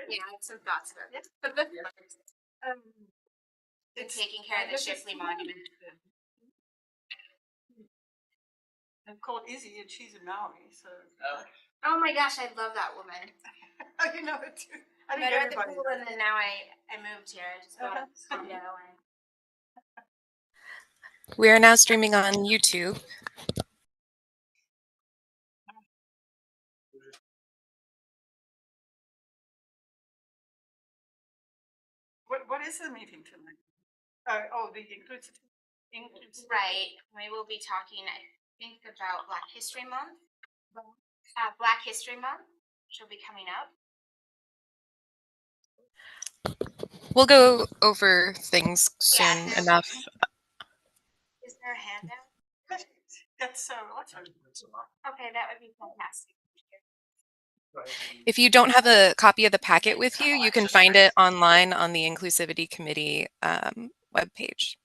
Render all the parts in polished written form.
Yeah, I have some thoughts about it. It's taking care of the Shipley Monument. I'm called Izzy, and she's a Maori, so. Oh my gosh, I love that woman. Oh, you know it too. I met her at the pool, and then now I moved here. I just got a condo. We are now streaming on YouTube. What is the meeting tonight? The inclusivity. Right. We will be talking, I think, about Black History Month. Black History Month, which will be coming up. We'll go over things soon enough. Is there a handout? That's so awesome. Okay, that would be fantastic. If you don't have a copy of the packet with you, you can find it online on the Inclusivity Committee webpage.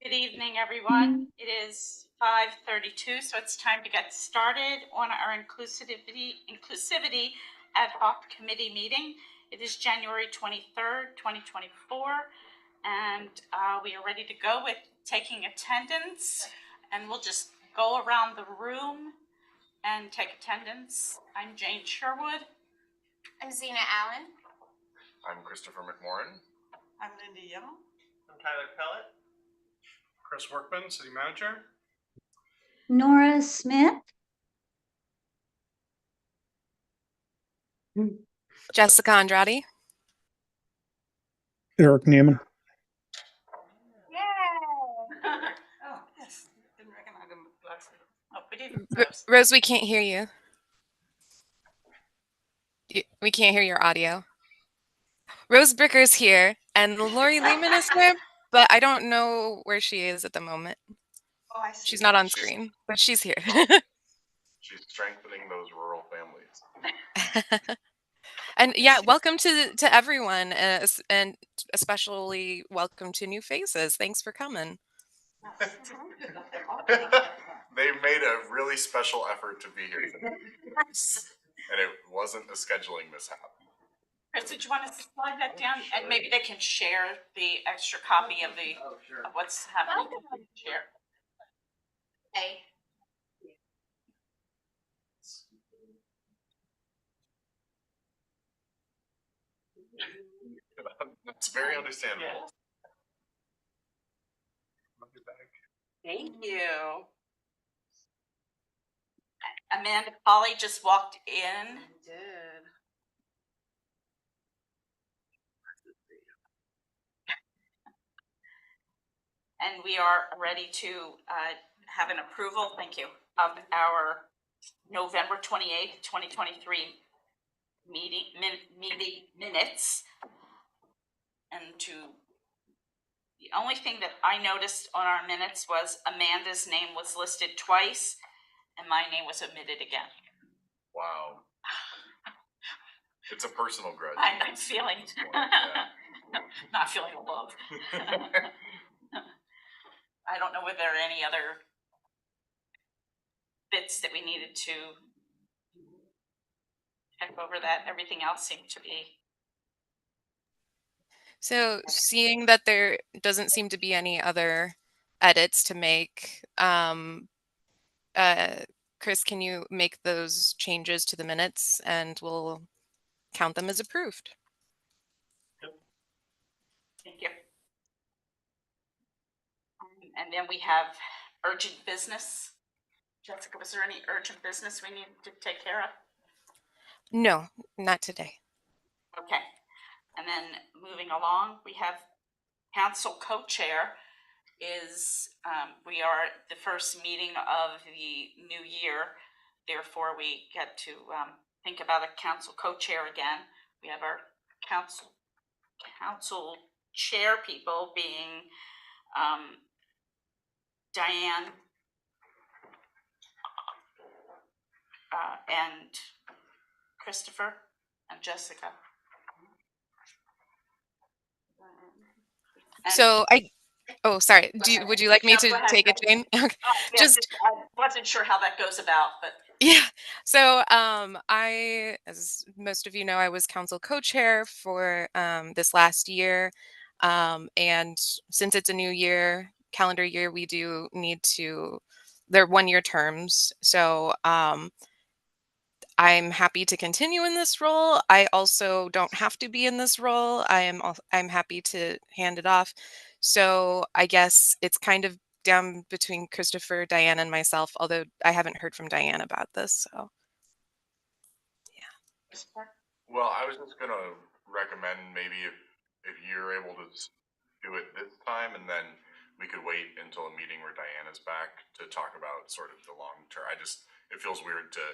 Good evening, everyone. It is 5:32, so it's time to get started on our Inclusivity Ad Hoc Committee meeting. It is January 23rd, 2024, and we are ready to go with taking attendance, and we'll just go around the room and take attendance. I'm Jane Sherwood. I'm Zena Allen. I'm Christopher McMorrin. I'm Linda Young. I'm Tyler Pellet. Chris Workman, City Manager. Nora Smith. Jessica Andrade. Eric Neiman. Yay! Oh, yes. Didn't recognize him with glasses. Oh, we didn't. Rose, we can't hear you. We can't hear your audio. Rose Bricker's here, and Lori Lehman is here, but I don't know where she is at the moment. Oh, I see. She's not on screen, but she's here. She's strengthening those rural families. And yeah, welcome to everyone, and especially welcome to new faces. Thanks for coming. They made a really special effort to be here today. And it wasn't a scheduling mishap. Chris, did you want to slide that down? Sure. And maybe they can share the extra copy of the of what's happening. Share. Hey. It's very understandable. Thank you. Amanda Polly just walked in. I did. And we are ready to have an approval, thank you, of our November 28th, 2023 meeting minutes. And the only thing that I noticed on our minutes was Amanda's name was listed twice and my name was omitted again. Wow. It's a personal grudge. I'm feeling, not feeling the love. I don't know whether there are any other bits that we needed to check over that. Everything else seemed to be. So seeing that there doesn't seem to be any other edits to make, Chris, can you make those changes to the minutes and we'll count them as approved? Thank you. And then we have urgent business. Jessica, was there any urgent business we need to take care of? No, not today. Okay. And then moving along, we have council co-chair is, we are at the first meeting of the new year. Therefore, we get to think about a council co-chair again. We have our council chair people being Diane and Christopher and Jessica. And so Oh, sorry. ahead. Would you like me No, to go ahead. take a chain? Okay. Yeah, Just I wasn't sure how that goes about, but yeah. So I, as most of you know, I was council co-chair for this last year. And since it's a new year, calendar year, we do need to, they're 1-year terms. So I'm happy to continue in this role. I also don't have to be in this role. I'm happy to hand it off. So I guess it's kind of down between Christopher, Diane, and myself, although I haven't heard from Diane about this. So Well, I was just gonna recommend maybe if you're able to do it this time, and then we could wait until a meeting where Diane is back to talk about sort of the long term. It feels weird to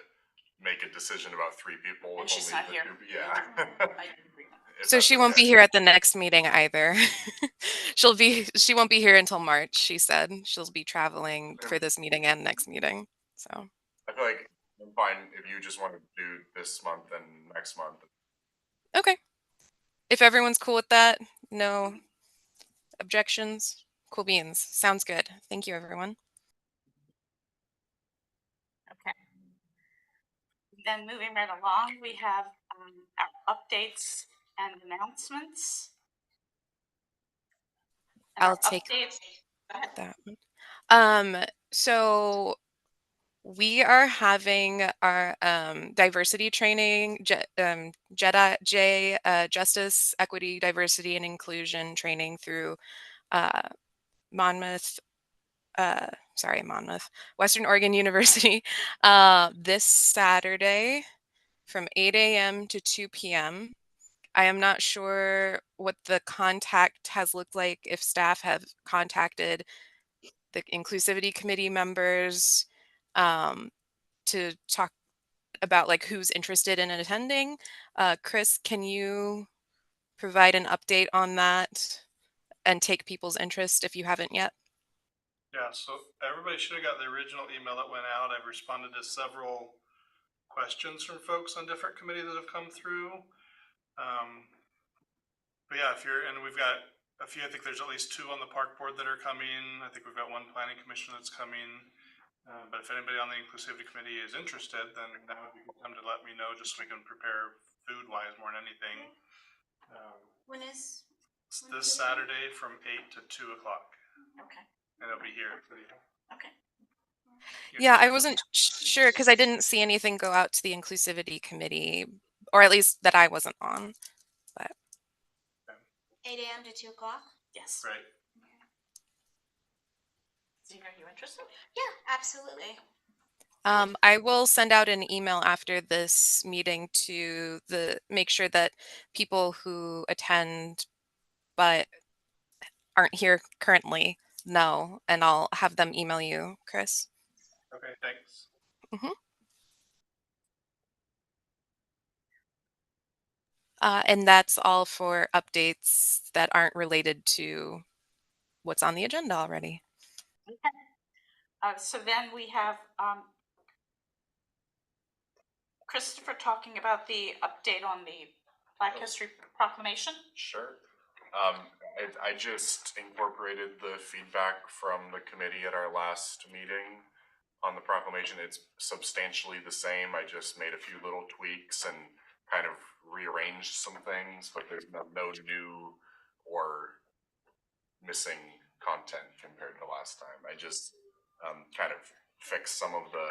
make a decision about 3 people And with she's only not the here. 2. Yeah. I agree. If so that's she won't be okay. here at the next meeting either. She won't be here until March, she said. She'll be traveling for this meeting and next meeting. So I feel like I'm fine if you just want to do this month and next month. okay. If everyone's cool with that, no objections, cool beans. Sounds good. Thank you, everyone. Okay. Then moving right along, we have our updates and announcements. And I'll our take updates. Go ahead. that one. So we are having our diversity training, Justice, Equity, Diversity, and Inclusion training through uh, Monmouth, Monmouth, Western Oregon University, this Saturday from 8 a.m. to 2 p.m. I am not sure what the contact has looked like, if staff have contacted the Inclusivity Committee members to talk about like who's interested in attending. Chris, can you provide an update on that and take people's interest if you haven't yet? Yeah, so everybody should have got the original email that went out. I've responded to several questions from folks on different committees that have come through. But yeah, and we've got a few, I think there's at least 2 on the park board that are coming. I think we've got 1 planning commission that's coming. But if anybody on the inclusivity committee is interested, then that would be good time to let me know, just so we can prepare food-wise more than anything. When is? It's this Saturday from 8 to 2 o'clock, Okay. and it'll be here. Okay. Yeah, I wasn't sure because I didn't see anything go out to the Inclusivity Committee, or at least that I wasn't on. But 8 a.m. to 2 o'clock? Yes. Right. Zena, are you interested? Yeah, absolutely. I will send out an email after this meeting to make sure that people who attend but aren't here currently know, and I'll have them email you, Chris. Okay, thanks. Mm-hmm. And that's all for updates that aren't related to what's on the agenda already. Okay. So then we have Christopher talking about the update on the Black History Proclamation. Sure. I just incorporated the feedback from the committee at our last meeting on the proclamation. It's substantially the same. I just made a few little tweaks and kind of rearranged some things, but there's no new or missing content compared to last time. I just kind of fixed some of the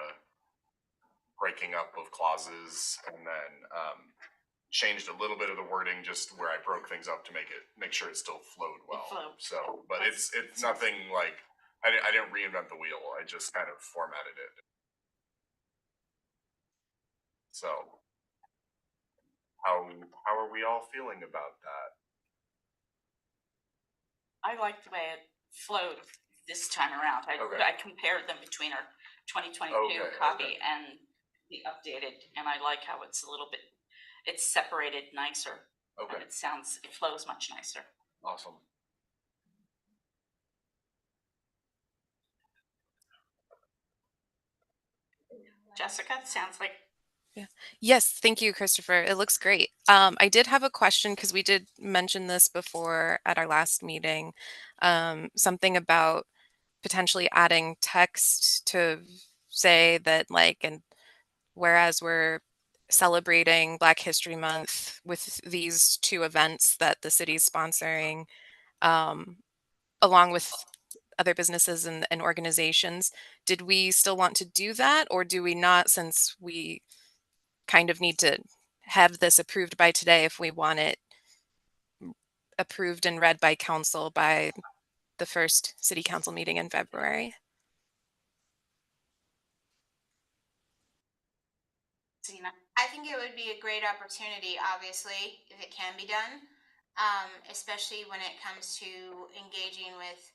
breaking up of clauses, and then changed a little bit of the wording just where I broke things up to make sure it still flowed well. So, but it's nothing like I didn't reinvent the wheel. I just kind of formatted it. So, how are we all feeling about that? I like the way it flowed this time around. I compared them between our 2022 copy and the updated, and I like how it's it's separated nicer. Okay. And it flows much nicer. Awesome. Jessica, sounds like Yes, thank you, Christopher. It looks great. I did have a question because we did mention this before at our last meeting. Something about potentially adding text to say that, like, and whereas we're celebrating Black History Month with these two events that the city's sponsoring, um, along with other businesses and organizations, did we still want to do that, or do we not, since we kind of need to have this approved by today if we want it approved and read by council by the first city council meeting in February? Zena? I think it would be a great opportunity, obviously, if it can be done, especially when it comes to engaging with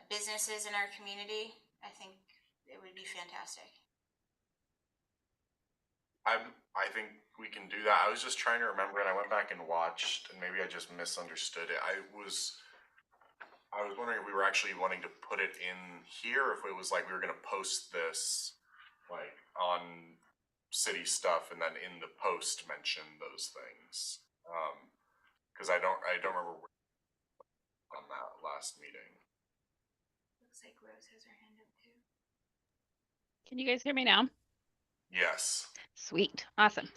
businesses in our community. I think it would be fantastic. I think we can do that. I was just trying to remember, and I went back and watched, and maybe I just misunderstood it. I was wondering if we were actually wanting to put it in here, if it was like we were going to post this like on city stuff, and then in the post mention those things. Because I don't remember on that last meeting. Looks like Rose has her hand up too. Can you guys hear me now? Yes. Sweet. Awesome.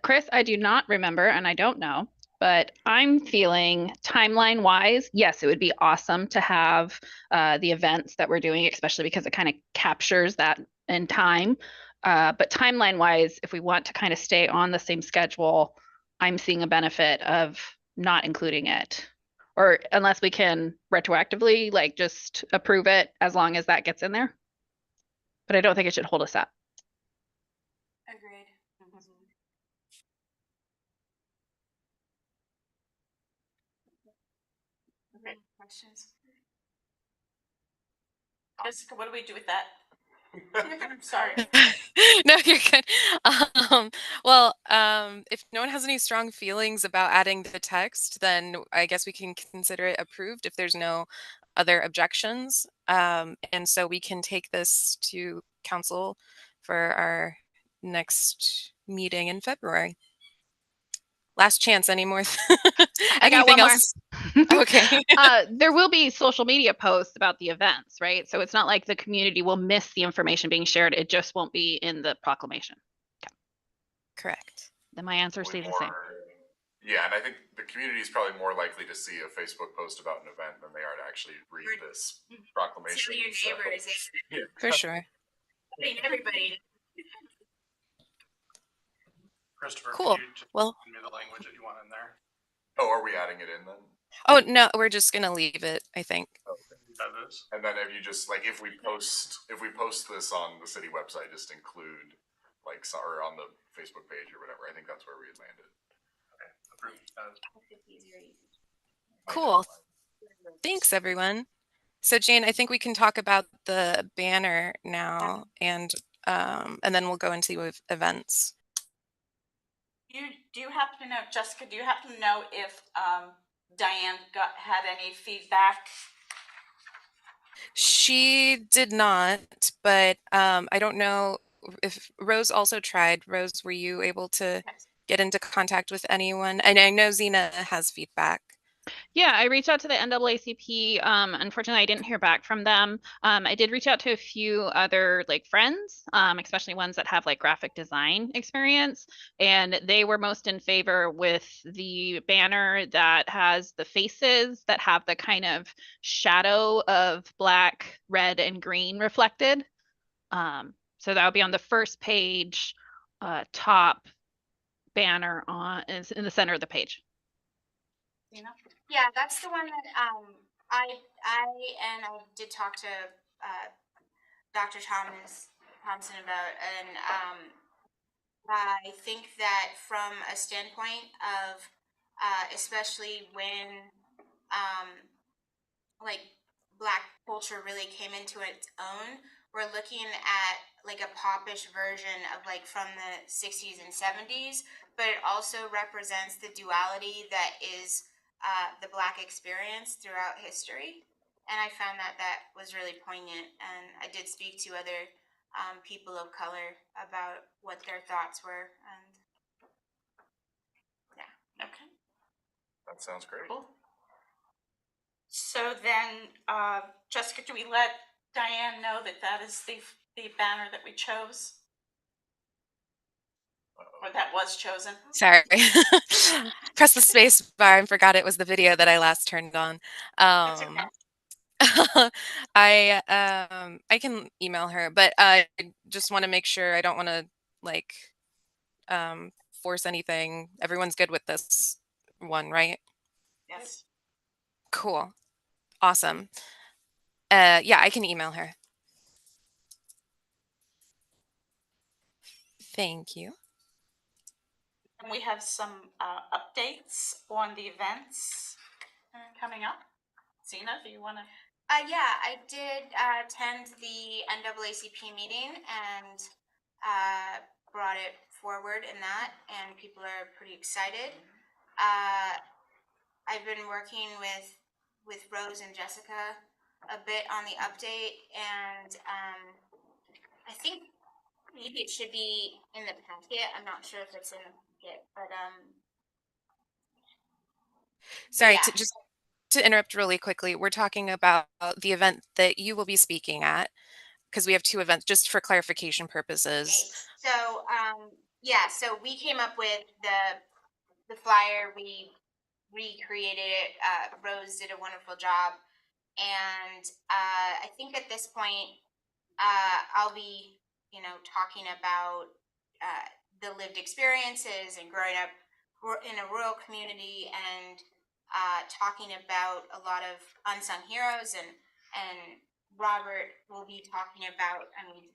Chris, I do not remember and I don't know, but I'm feeling timeline wise, yes, it would be awesome to have the events that we're doing, especially because it kind of captures that in time. But timeline wise, if we want to kind of stay on the same schedule, I'm seeing a benefit of not including it. Or unless we can retroactively, like, just approve it as long as that gets in there. But I don't think it should hold us up. Agreed. Okay. Questions? Jessica, what do we do with that? I'm sorry. No, you're good. If no one has any strong feelings about adding the text, then I guess we can consider it approved if there's no other objections. And so we can take this to council for our next meeting in February. Last chance, any more? I got one Anything more. else? Okay. There will be social media posts about the events, right? So it's not like the community will miss the information being shared. It just won't be in the proclamation. Okay. Correct. Then my answer stays the same. Yeah, and I think the community is probably more likely to see a Facebook post about an event than they are to actually read this proclamation. Tell your neighbors. Yeah. For sure. I mean, everybody. Christopher, Cool. can you just Well, give me the language that you want in there? Oh, are we adding it in then? oh no, we're just gonna leave it, I think. Okay. That is. And then if you just like if we post this on the city website, just include like or on the Facebook page or whatever. I think that's where we had landed. Okay, approved. Cool. Thanks, everyone. So Jane, I think we can talk about the banner now, and then we'll go into events. Do you happen to know, Jessica, do you happen to know if Diane had any feedback? She did not, but I don't know if Rose also tried. Rose, were you able to get into contact with anyone? And I know Zena has feedback. Yeah, I reached out to the NAACP. Unfortunately, I didn't hear back from them. I did reach out to a few other like friends, especially ones that have like graphic design experience, and they were most in favor with the banner that has the faces that have the kind of shadow of black, red, and green reflected. So that would be on the first page, top banner is in the center of the page. Yeah, that's the one that I did talk to Dr. Thompson about, and I think that from a standpoint of especially when like Black culture really came into its own, we're looking at like a popish version of like from the 60s and 70s, but it also represents the duality that is the Black experience throughout history. And I found that was really poignant. And I did speak to other people of color about what their thoughts were. And yeah. Okay. That sounds great. Cool. So then, Jessica, do we let Diane know that that is the banner that we chose? Or that was chosen? Sorry. Press the space bar and forgot it was the video that I last turned on. That's okay. I can email her, but I just want to make sure I don't want to like force anything. Everyone's good with this one, right? Yes. Cool. Awesome. Yeah, I can email her. Thank you. And we have some updates on the events coming up. Zena, do you want to? Yeah, I did attend the NAACP meeting and brought it forward in that, and people are pretty excited. I've been working with Rose and Jessica a bit on the update, and I think maybe it should be in the packet. I'm not sure if it's in the packet, but Sorry, yeah. to interrupt really quickly, we're talking about the event that you will be speaking at, because we have two events, just for clarification purposes. So yeah, so we came up with the flyer. We recreated it. Rose did a wonderful job, and I think at this point, I'll be talking about the lived experiences and growing up in a rural community, and talking about a lot of unsung heroes, and Robert will be talking about, I mean,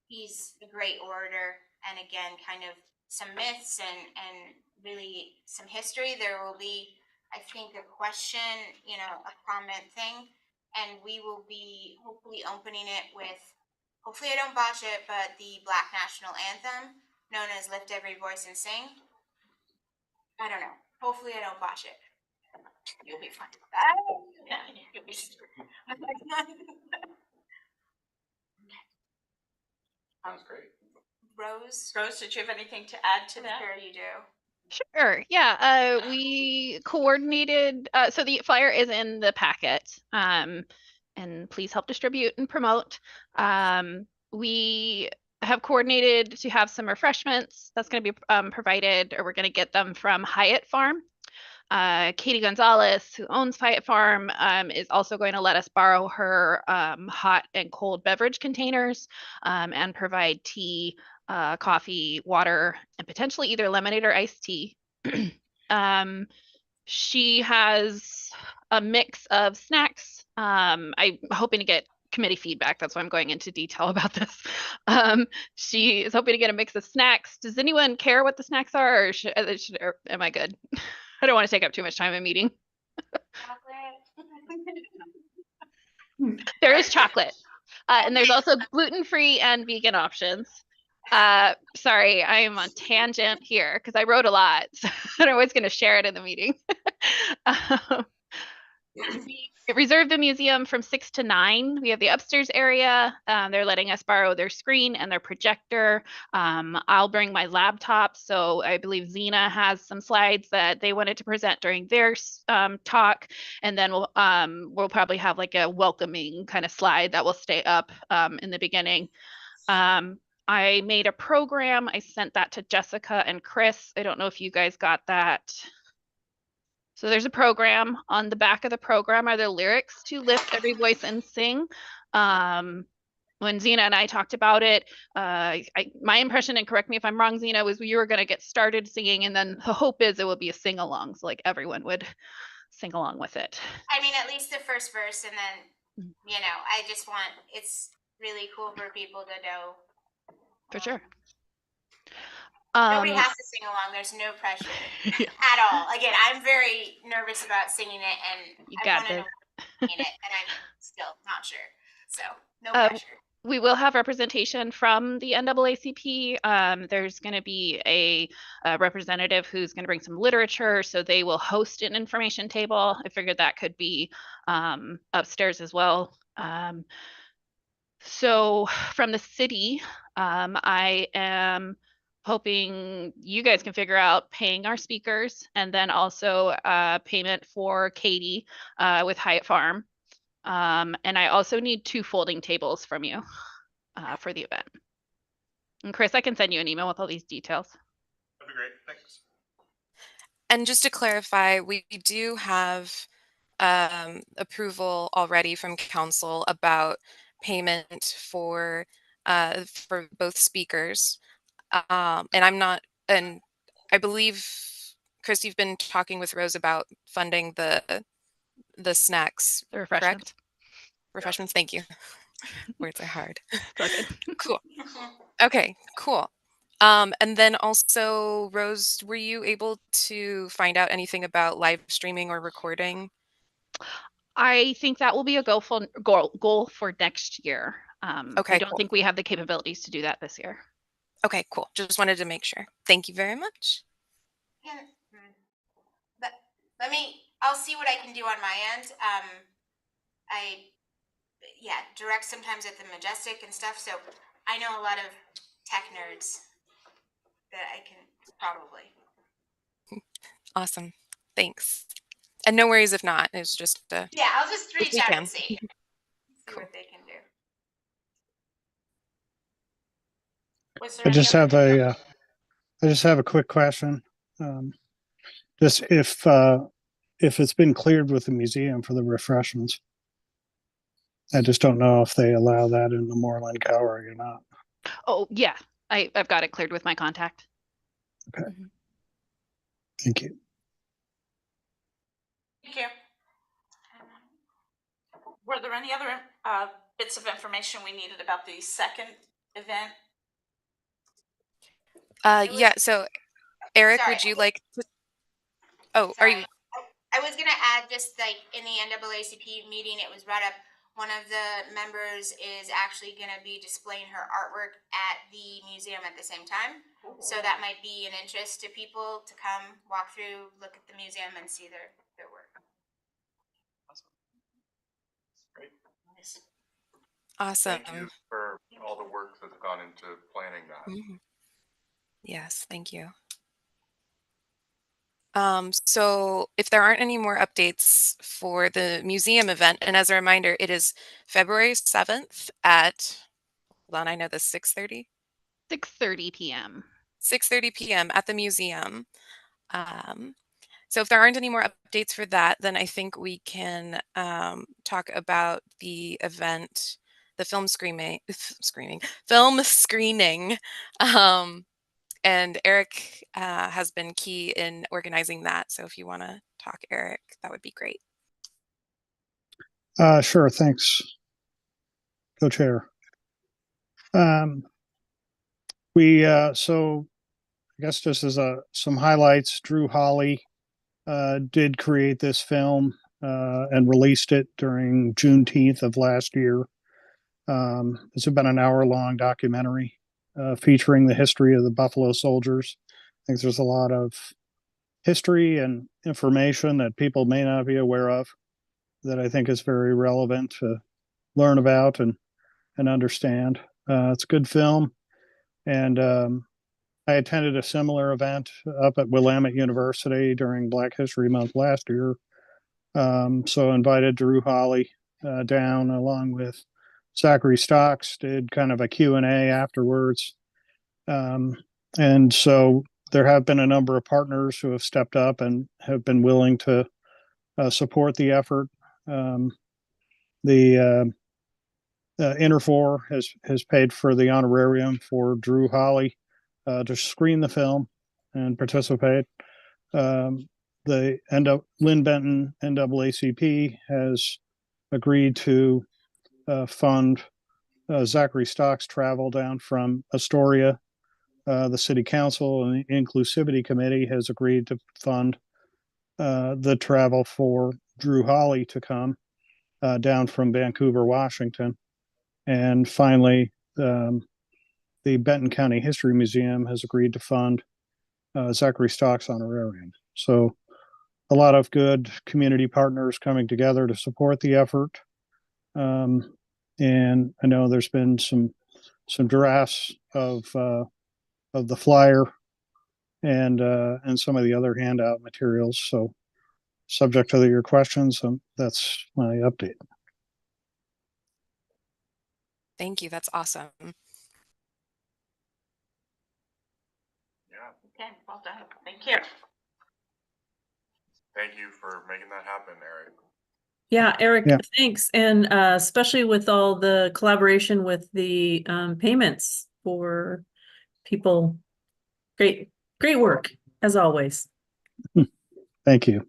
he's a great orator, and again, kind of some myths and really some history. There will be, I think, a question, a comment thing, and we will be hopefully opening it with, hopefully I don't botch it, but the Black National Anthem, known as Lift Every Voice and Sing. I don't know. Hopefully I don't botch it. You'll be fine. Yeah, you'll be. Sounds great. Rose, Rose, did you have anything to add to I'm that? sure you do. Sure. Yeah. We coordinated. So the flyer is in the packet. And please help distribute and promote. We have coordinated to have some refreshments that's going to be provided, or we're going to get them from Hyatt Farm. Katie Gonzalez, who owns Hyatt Farm, is also going to let us borrow her hot and cold beverage containers and provide tea, coffee, water, and potentially either lemonade or iced tea. She has a mix of snacks. I'm hoping to get committee feedback. That's why I'm going into detail about this. She is hoping to get a mix of snacks. Does anyone care what the snacks are, or am I good? I don't want to take up too much time in meeting. There is chocolate. And there's also gluten-free and vegan options. Sorry, I am on tangent here because I wrote a lot. So I'm always going to share it in the meeting. We reserved the museum from 6 to 9. We have the upstairs area. They're letting us borrow their screen and their projector. I'll bring my laptop. So I believe Zena has some slides that they wanted to present during their talk. And then we'll probably have like a welcoming kind of slide that will stay up in the beginning. I made a program. I sent that to Jessica and Chris. I don't know if you guys got that. So there's a program. On the back of the program are the lyrics to Lift Every Voice and Sing. When Zena and I talked about it, my impression, and correct me if I'm wrong, Zena, was you were going to get started singing, and then the hope is it will be a sing-along, so like everyone would sing along with it. I mean, at least the first verse, and then, I just want, it's really cool for people to know. For sure. Nobody has to sing along. There's no pressure at all. Again, I'm very nervous about singing it, and I want to know it, and I'm still not sure. So no pressure. We will have representation from the NAACP. There's going to be a representative who's going to bring some literature, so they will host an information table. I figured that could be upstairs as well. So from the city, I am hoping you guys can figure out paying our speakers and then also payment for Katie with Hyatt Farm. And I also need 2 folding tables from you for the event. And Chris, I can send you an email with all these details. That'd be great. Thanks. And just to clarify, we do have approval already from council about payment for both speakers. And I believe, Chris, you've been talking with Rose about funding the snacks, The refreshments. correct? Refreshments, thank you. Words are hard. It's all good. Cool. Okay, cool. And then also, Rose, were you able to find out anything about live streaming or recording? I think that will be a goal for next year. I Okay, don't cool. think we have the capabilities to do that this year. Okay, cool. Just wanted to make sure. Thank you very much. I'll see what I can do on my end. Direct sometimes at the Majestic and stuff, so I know a lot of tech nerds that I can probably. Awesome. Thanks. And no worries if not. It's just I'll just reach out can. and see Cool. what they can do. I just have a quick question. Just if it's been cleared with the museum for the refreshments. I just don't know if they allow that in the Moreland Gallery or not. Oh yeah, I've got it cleared with my contact. Okay. Thank you. Thank you. Were there any other bits of information we needed about the second event? Yeah, so Eric, Sorry. would you like to? Oh, Sorry. are you? I was gonna add, just like in the NAACP meeting, it was brought up, one of the members is actually gonna be displaying her artwork at the museum at the same time. So that might be an interest to people to come walk through, look at the museum and see their work. Great. Nice. Awesome. Thank you for all the work that's gone into planning that. Mm-hmm. Yes, thank you. So if there aren't any more updates for the museum event, and as a reminder, it is February 7th at, hold on, I know this, 6:30? 6:30 p.m. 6:30 p.m. at the museum. So if there aren't any more updates for that, then I think we can talk about the event, the film screening. And Eric has been key in organizing that. So if you want to talk, Eric, that would be great. Sure. Thanks, Co-Chair. So I guess just as some highlights, Drew Hawley did create this film and released it during Juneteenth of last year. It's about an hour-long documentary featuring the history of the Buffalo Soldiers. I think there's a lot of history and information that people may not be aware of that I think is very relevant to learn about and understand. It's a good film. And I attended a similar event up at Willamette University during Black History Month last year. So invited Drew Hawley down along with Zachary Stocks, did kind of a Q&A afterwards. And so there have been a number of partners who have stepped up and have been willing to support the effort. The Interfor has paid for the honorarium for Drew Hawley to screen the film and participate. The Lynn Benton NAACP has agreed to fund Zachary Stock's travel down from Astoria. The City Council and the Inclusivity Committee has agreed to fund the travel for Drew Hawley to come down from Vancouver, Washington. And finally, the Benton County History Museum has agreed to fund Zachary Stock's honorarium. So a lot of good community partners coming together to support the effort. And I know there's been some drafts of the flyer and some of the other handout materials. So subject to your questions, that's my update. Thank you. That's awesome. Yeah, Okay, well done. Thank you. thank you for making that happen, Eric. Yeah, Eric, Yeah. thanks. And especially with all the collaboration with the payments for people. Great work, as always. Thank you.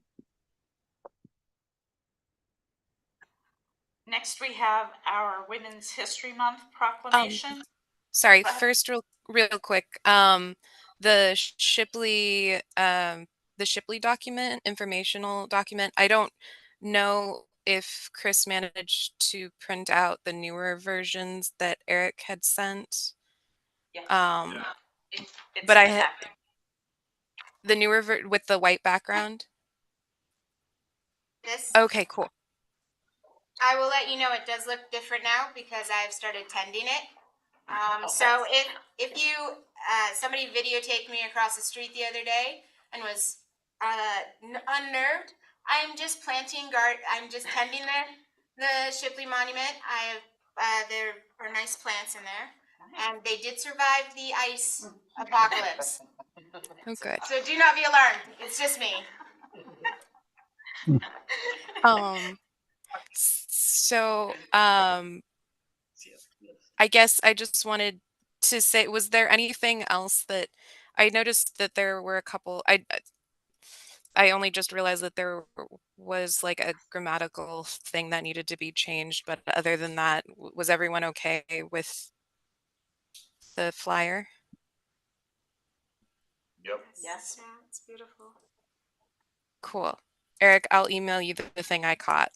Next, we have our Women's History Month proclamation. Sorry, Go ahead. first real quick. The Shipley document, informational document. I don't know if Chris managed to print out the newer versions that Eric had sent. Yes. It's But in I the had packet. the newer with the white background. This, Okay, cool. I will let you know it does look different now because I've started tending it. So if you, somebody videotaped me across the street the other day and was unnerved, I'm just I'm just tending the Shipley Monument. There are nice plants in there. And they did survive the ice apocalypse. Oh, good. So do not be alarmed. It's just me. So I guess I just wanted to say, was there anything else that I noticed that there were a couple, I only just realized that there was like a grammatical thing that needed to be changed, but other than that, was everyone okay with the flyer? Yep. Yes. Yeah, it's beautiful. Cool. Eric, I'll email you the thing I caught.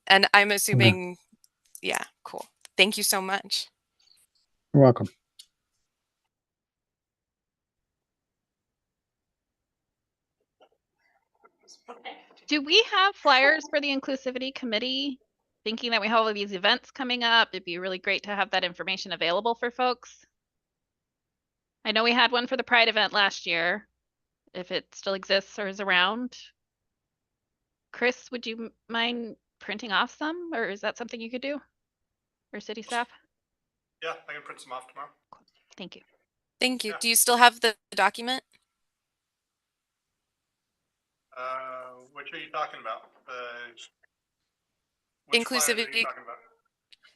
And I'm assuming, yeah, cool. Thank you so much. You're welcome. Okay. Do we have flyers for the Inclusivity Committee? Thinking that we have all of these events coming up, it'd be really great to have that information available for folks. I know we had one for the Pride event last year, if it still exists or is around. Chris, would you mind printing off some, or is that something you could do? Or city staff? Yeah, I can print some off tomorrow. Thank you. Thank you. Yeah. Do you still have the document? Which are you talking about? Which flyers are you Inclusivity. talking about?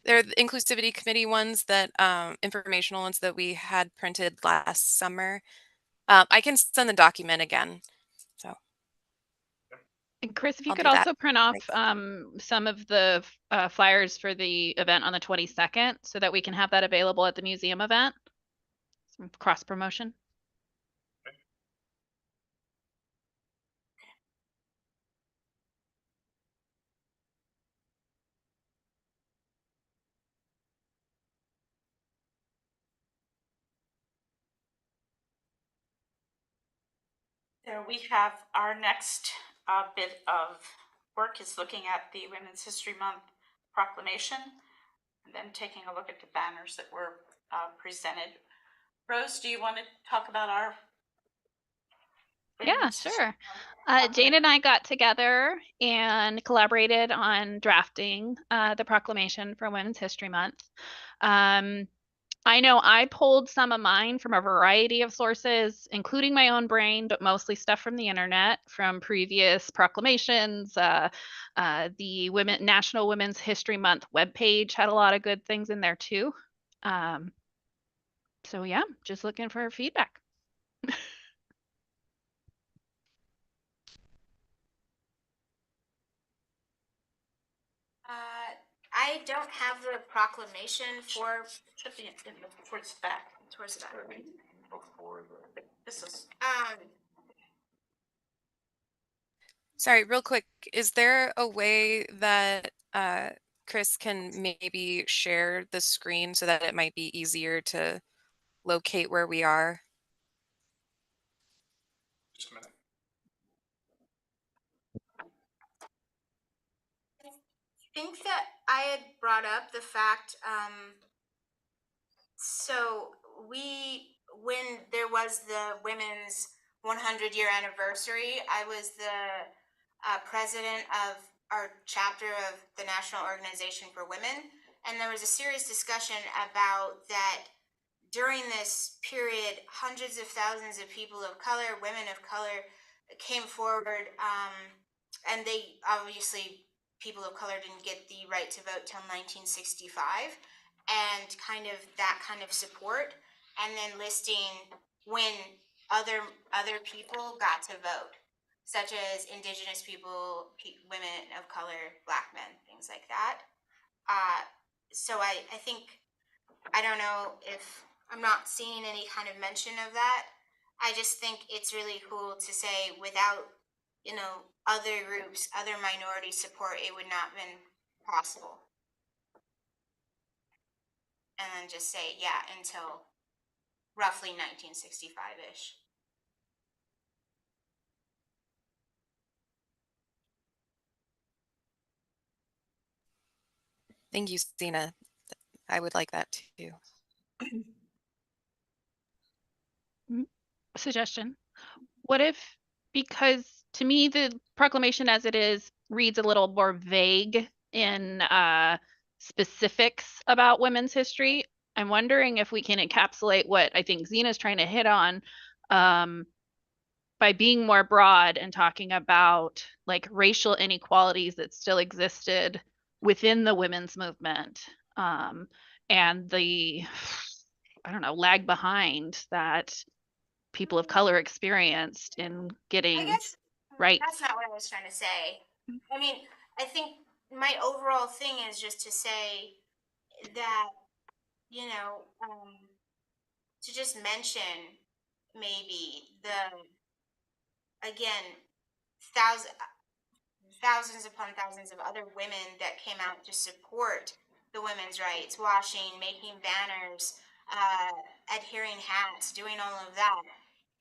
They're the Inclusivity Committee ones that informational ones that we had printed last summer. I can send the document again. So. And Chris, if you I'll could do that. also print off Thanks. some of the flyers for the event on the 22nd so that we can have that available at the museum event. Some cross promotion. There we have our next bit of work is looking at the Women's History Month proclamation and then taking a look at the banners that were presented. Rose, do you want to talk about our Yeah, Women's History sure. Month Jane and I got together and collaborated on drafting the proclamation for Women's History Month. I know I pulled some of mine from a variety of sources, including my own brain, but mostly stuff from the internet, from previous proclamations. The National Women's History Month webpage had a lot of good things in there too. So yeah, just looking for feedback. I don't have the proclamation for should be towards the back. towards the back. Before the. This is Sorry, real quick. Is there a way that Chris can maybe share the screen so that it might be easier to locate where we are? Just a minute. I think that I had brought up the fact, so when there was the women's 100-year anniversary, I was the president of our chapter of the National Organization for Women, and there was a serious discussion about that during this period, hundreds of thousands of people of color, women of color, came forward, and they obviously, people of color didn't get the right to vote till 1965, and that kind of support, and then listing when other people got to vote, such as Indigenous people, women of color, Black men, things like that. So I think, I don't know if I'm not seeing any kind of mention of that. I just think it's really cool to say without, other groups, other minority support, it would not have been possible. And then just say, yeah, until roughly 1965-ish. Thank you, Zena. I would like that too. Suggestion. What if, because to me, the proclamation as it is reads a little more vague in specifics about women's history. I'm wondering if we can encapsulate what I think Zena's trying to hit on by being more broad and talking about like racial inequalities that still existed within the women's movement, and the, I don't know, lag behind that people of color experienced in getting I guess rights. that's not what I was trying to say. I mean, I think my overall thing is just to say that, to just mention maybe again, thousands upon thousands of other women that came out to support the women's rights, washing, making banners, adhering hats, doing all of that,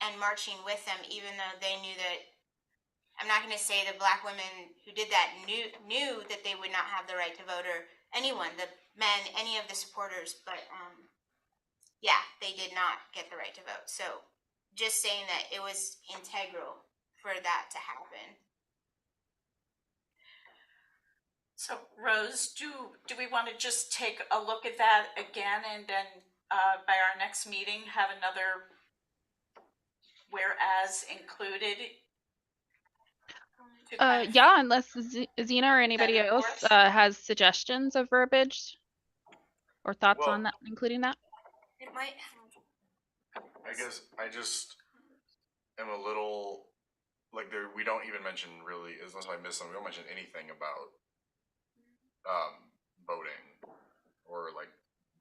and marching with them, even though they knew that, I'm not going to say the Black women who did that knew that they would not have the right to vote, or anyone, the men, any of the supporters, but yeah, they did not get the right to vote. So just saying that it was integral for that to happen. So Rose, do we want to just take a look at that again, and then by our next meeting have another whereas included? Yeah, unless Zena or anybody Better else course? has suggestions of verbiage or thoughts Well, on that, including that. It might I guess I just am a little like we don't even mention really, unless I miss something, we don't mention anything about voting or like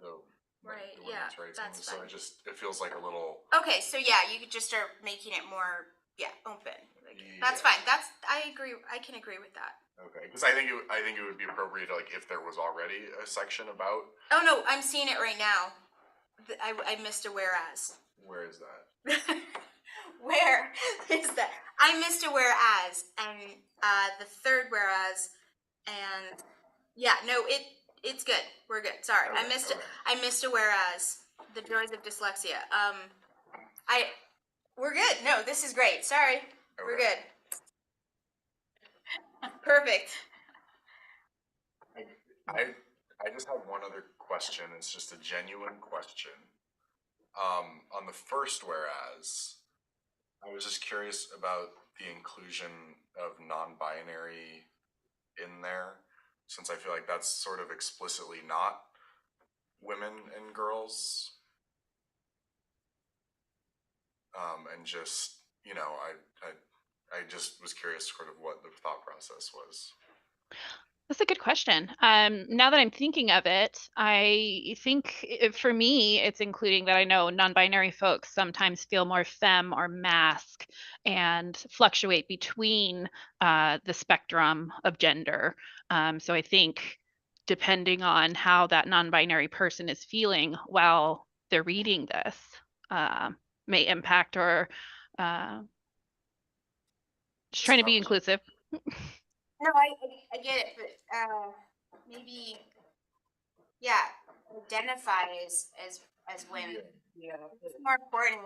the Right, the yeah, women's rights. that's So fine. it feels like a little. Okay, so yeah, you could just start making it more, open. That's Yeah. fine. I agree. I can agree with that. Okay, because I think it would be appropriate, like, if there was already a section about. Oh no, I'm seeing it right now. I missed a whereas. Where is that? Where is that? I missed a whereas, and the third whereas, and yeah, no, it's good. We're good. Sorry, Okay, I missed a whereas. The joys of dyslexia. We're good. No, this is great. Sorry, we're good. Perfect. I just have one other question. It's just a genuine question. On the first whereas, I was just curious about the inclusion of non-binary in there, since I feel like that's sort of explicitly not women and girls. And just, I just was curious sort of what the thought process was. That's a good question. Now that I'm thinking of it, I think for me, it's including that I know non-binary folks sometimes feel more femme or masc and fluctuate between the spectrum of gender. So I think depending on how that non-binary person is feeling while they're reading this may impact or just trying to be inclusive. No, I get it, but maybe, yeah, identify as women. Yeah. It's more important.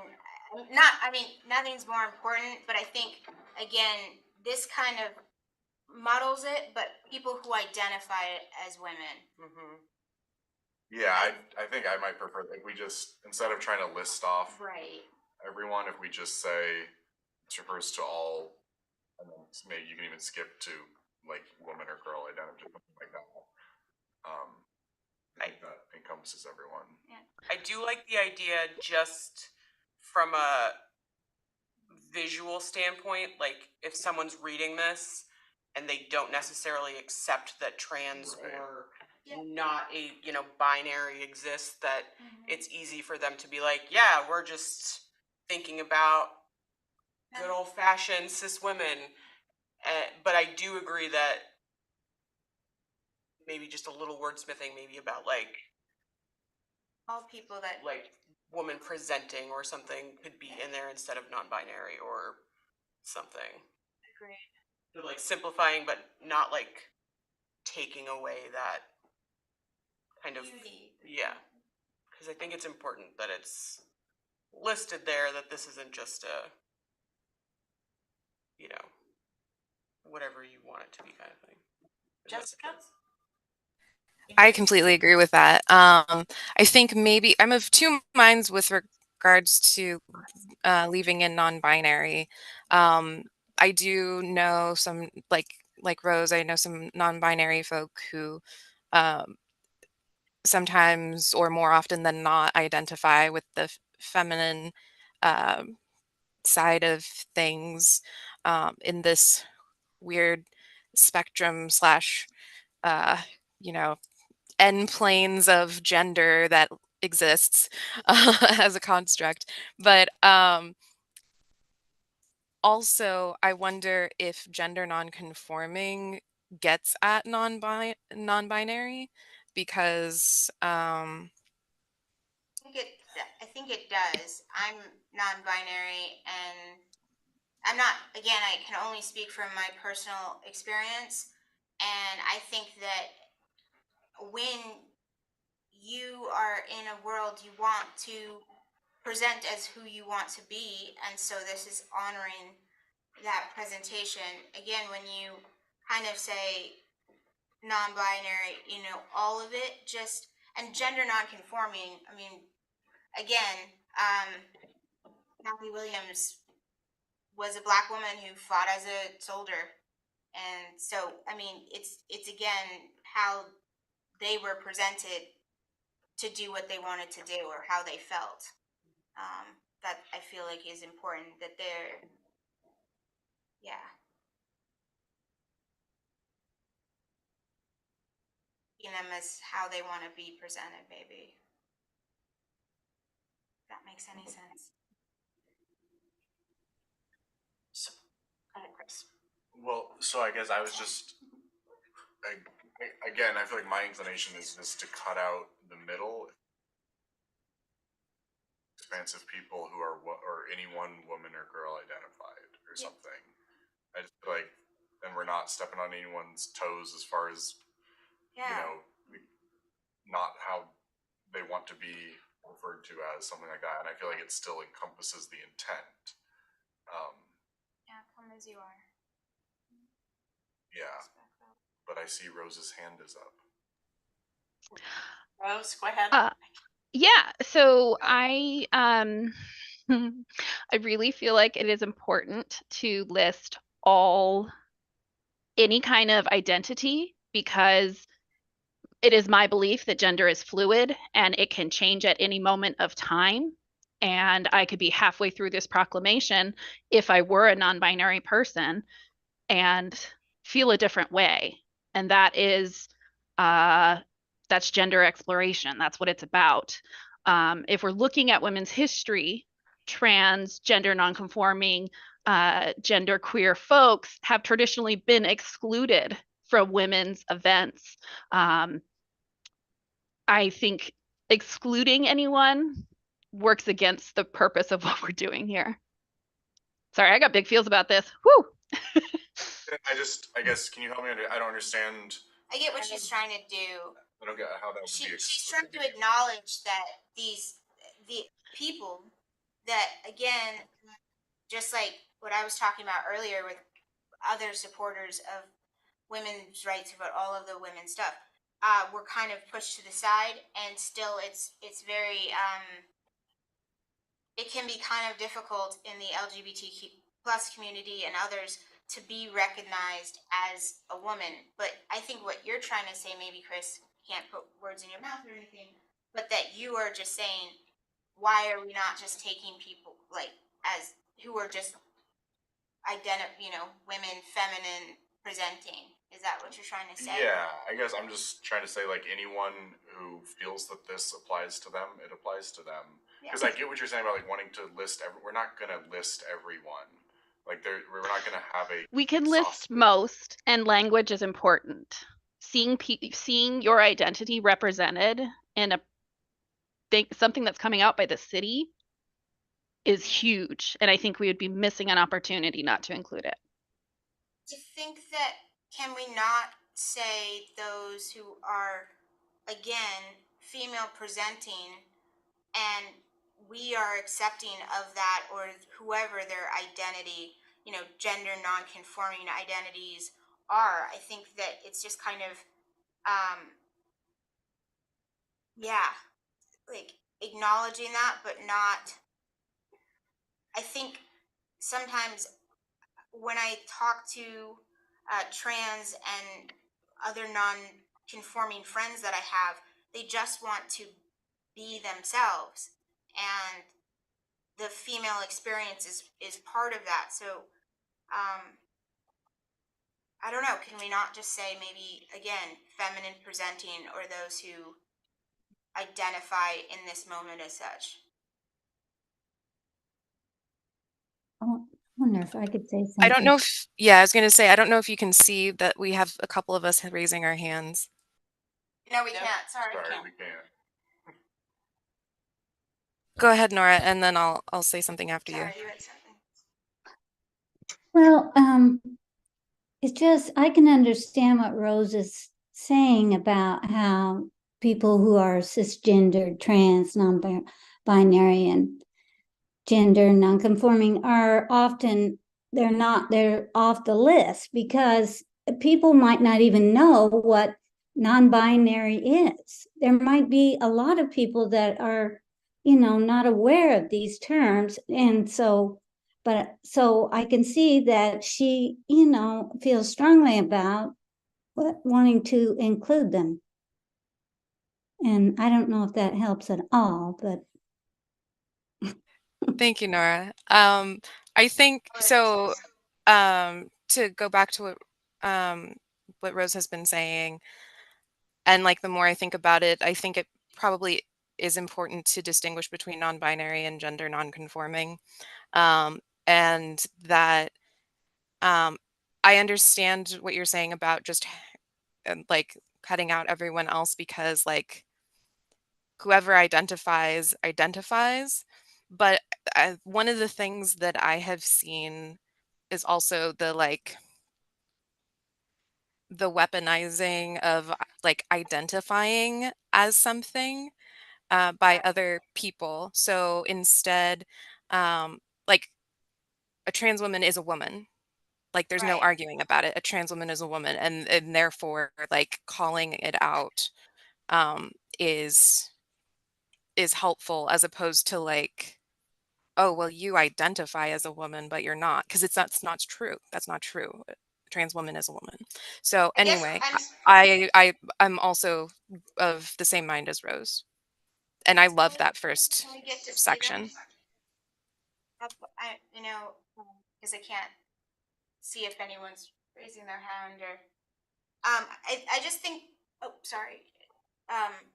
Not, I mean, nothing's more important, but I think, again, this kind of muddles it, but people who identify as women. Yeah, I think I might prefer that we just, instead of trying to list off Right. everyone, if we just say this refers to all, and then maybe you can even skip to like woman or girl identity, something like that. I think that encompasses everyone. I do like the idea just from a visual standpoint, like if someone's reading this and they don't necessarily accept that trans Right. or not a, binary exists, that it's easy for them to be like, yeah, we're just thinking about good old fashioned cis women. But I do agree that maybe just a little wordsmithing, maybe about like All people that woman presenting or something could be in there instead of non-binary or something. agree. So like simplifying, but not like taking away that kind of Beauty. Yeah, because I think it's important that it's listed there, that this isn't just a whatever you want it to be kind of thing. Jessica? I completely agree with that. I think maybe I'm of two minds with regards to leaving in non-binary. I do know some, like Rose, I know some non-binary folk who sometimes or more often than not identify with the feminine side of things in this weird spectrum slash n planes of gender that exists as a construct. But also, I wonder if gender nonconforming gets at non-binary, because I think it does. I'm non-binary, and I'm not, again, I can only speak from my personal experience, and I think that when you are in a world, you want to present as who you want to be, and so this is honoring that presentation. Again, when you kind of say non-binary, all of it, just, and gender non-conforming, I mean, again, Kathy Williams was a Black woman who fought as a soldier, and so, I mean, it's again how they were presented to do what they wanted to do or how they felt. That I feel like is important, that they're, seeing them as how they want to be presented, maybe. If that makes any sense. Go ahead, Chris. Well, so I guess I was just, again, I feel like my inclination is just to cut out the middle. Expansive people who are or any one woman or girl identified or something. I just feel like, and we're not stepping on anyone's toes as far as not how they want to be referred to as, something like that. And I feel like it still encompasses the intent. Come as you are. Yeah, but I see Rose's hand is up. Rose, go ahead. Yeah, so I I really feel like it is important to list any kind of identity, because it is my belief that gender is fluid and it can change at any moment of time. And I could be halfway through this proclamation, if I were a non-binary person, and feel a different way. And that is that's gender exploration. That's what it's about. If we're looking at women's history, trans, gender nonconforming, gender queer folks have traditionally been excluded from women's events. I think excluding anyone works against the purpose of what we're doing here. Sorry, I got big feels about this. Woo! I guess, can you help me? I don't understand I get what she's trying to do. I don't get how that would be She's trying to excluded. acknowledge that the people that, again, just like what I was talking about earlier with other supporters of women's rights, about all of the women's stuff, were kind of pushed to the side, and still it's very it can be kind of difficult in the LGBTQ plus community and others to be recognized as a woman. But I think what you're trying to say, maybe Chris, can't put words in your mouth or anything, but that you are just saying, why are we not just taking people like as who are just women, feminine presenting? Is that what you're trying to say? Yeah, I guess I'm just trying to say, like, anyone who feels that this applies to them, it applies to them. Because I get what you're saying about, like, wanting to list we're not going to list everyone. Like, we're not going to have a. We can list most, and language is important. Seeing your identity represented in something that's coming out by the city is huge, and I think we would be missing an opportunity not to include it. Do you think that, can we not say those who are, again, female presenting, and we are accepting of that, or whoever their identity, gender non-conforming identities are? I think that it's just kind of, like acknowledging that, but not. I think sometimes when I talk to trans and other non-conforming friends that I have, they just want to be themselves, and the female experience is part of that. So I don't know, can we not just say, maybe again, feminine presenting, or those who identify in this moment as such? I wonder if I could say something. I don't know if, yeah, I was going to say, I don't know if you can see that we have a couple of us raising our hands. No, we can't. Sorry. We can't. Go ahead, Nora, and then I'll say something after Sorry, you. you had something. Well, it's just, I can understand what Rose is saying about how people who are cisgendered, trans, non-binary, and gender non-conforming are often, they're off the list because people might not even know what non-binary is. There might be a lot of people that are, not aware of these terms. And so I can see that she, feels strongly about wanting to include them. And I don't know if that helps at all, but. Thank you, Nora. I think so. To go back to what Rose has been saying, and like the more I think about it, I think it probably is important to distinguish between non-binary and gender non-conforming, and that I understand what you're saying about just like cutting out everyone else, because like whoever identifies, but one of the things that I have seen is also the weaponizing of like identifying as something by other people. So instead, like a trans woman is a woman. Like there's no arguing about it. A trans woman is a woman, and therefore like calling it out is helpful, as opposed to like, oh, well, you identify as a woman, but you're not, because that's not true. That's not true. A trans woman is a woman. So anyway, I'm also of the same mind as Rose, and I love that first section. Because I can't see if anyone's raising their hand, or I just think, oh, sorry.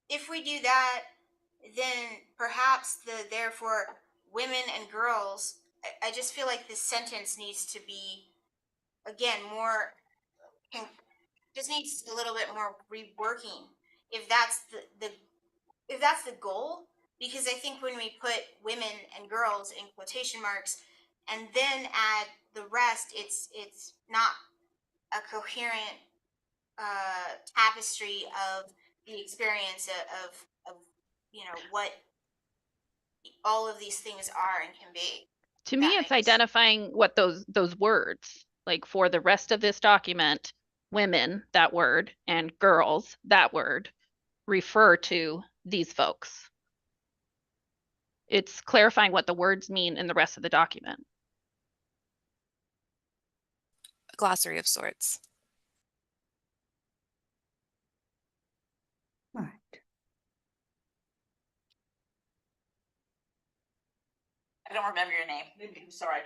If we do that, then perhaps therefore women and girls, I just feel like this sentence needs to be, again, more, just needs a little bit more reworking, if that's the goal. Because I think when we put women and girls in quotation marks and then add the rest, it's not a coherent tapestry of the experience of what all of these things are and can be. To me, it's identifying what those words, like for the rest of this document, women, that word, and girls, that word, refer to these folks. It's clarifying what the words mean in the rest of the document. A glossary of sorts. Right. I don't remember your name. I'm sorry.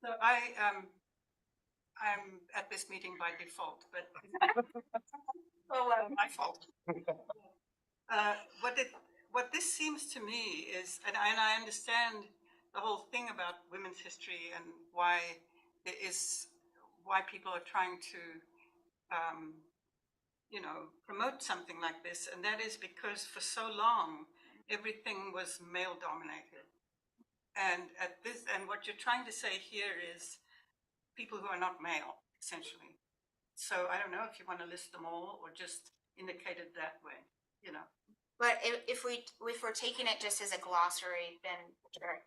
So I'm at this meeting by default, but my fault. What this seems to me is, and I understand the whole thing about women's history and why people are trying to, promote something like this, and that is because for so long everything was male dominated, and what you're trying to say here is people who are not male, essentially. So I don't know if you want to list them all or just indicate it that way, But if we're taking it just as a glossary, then sure.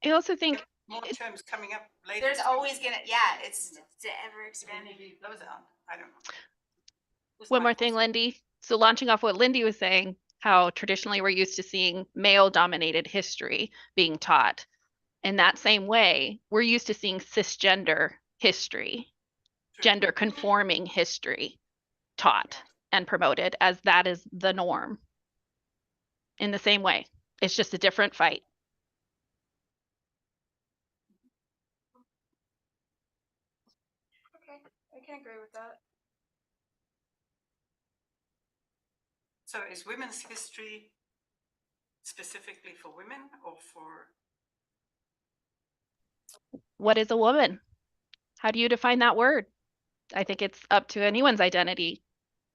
I also think more terms coming up later. There's always it's ever expanding. Maybe those aren't. I don't know. one more thing, Lindy. So launching off what Lindy was saying, how traditionally we're used to seeing male-dominated history being taught. In that same way, we're used to seeing cisgender history, gender-conforming history taught and promoted as that is the norm. In the same way, it's just a different fight. Okay, I can agree with that. So is women's history specifically for women or for? What is a woman? How do you define that word? I think it's up to anyone's identity.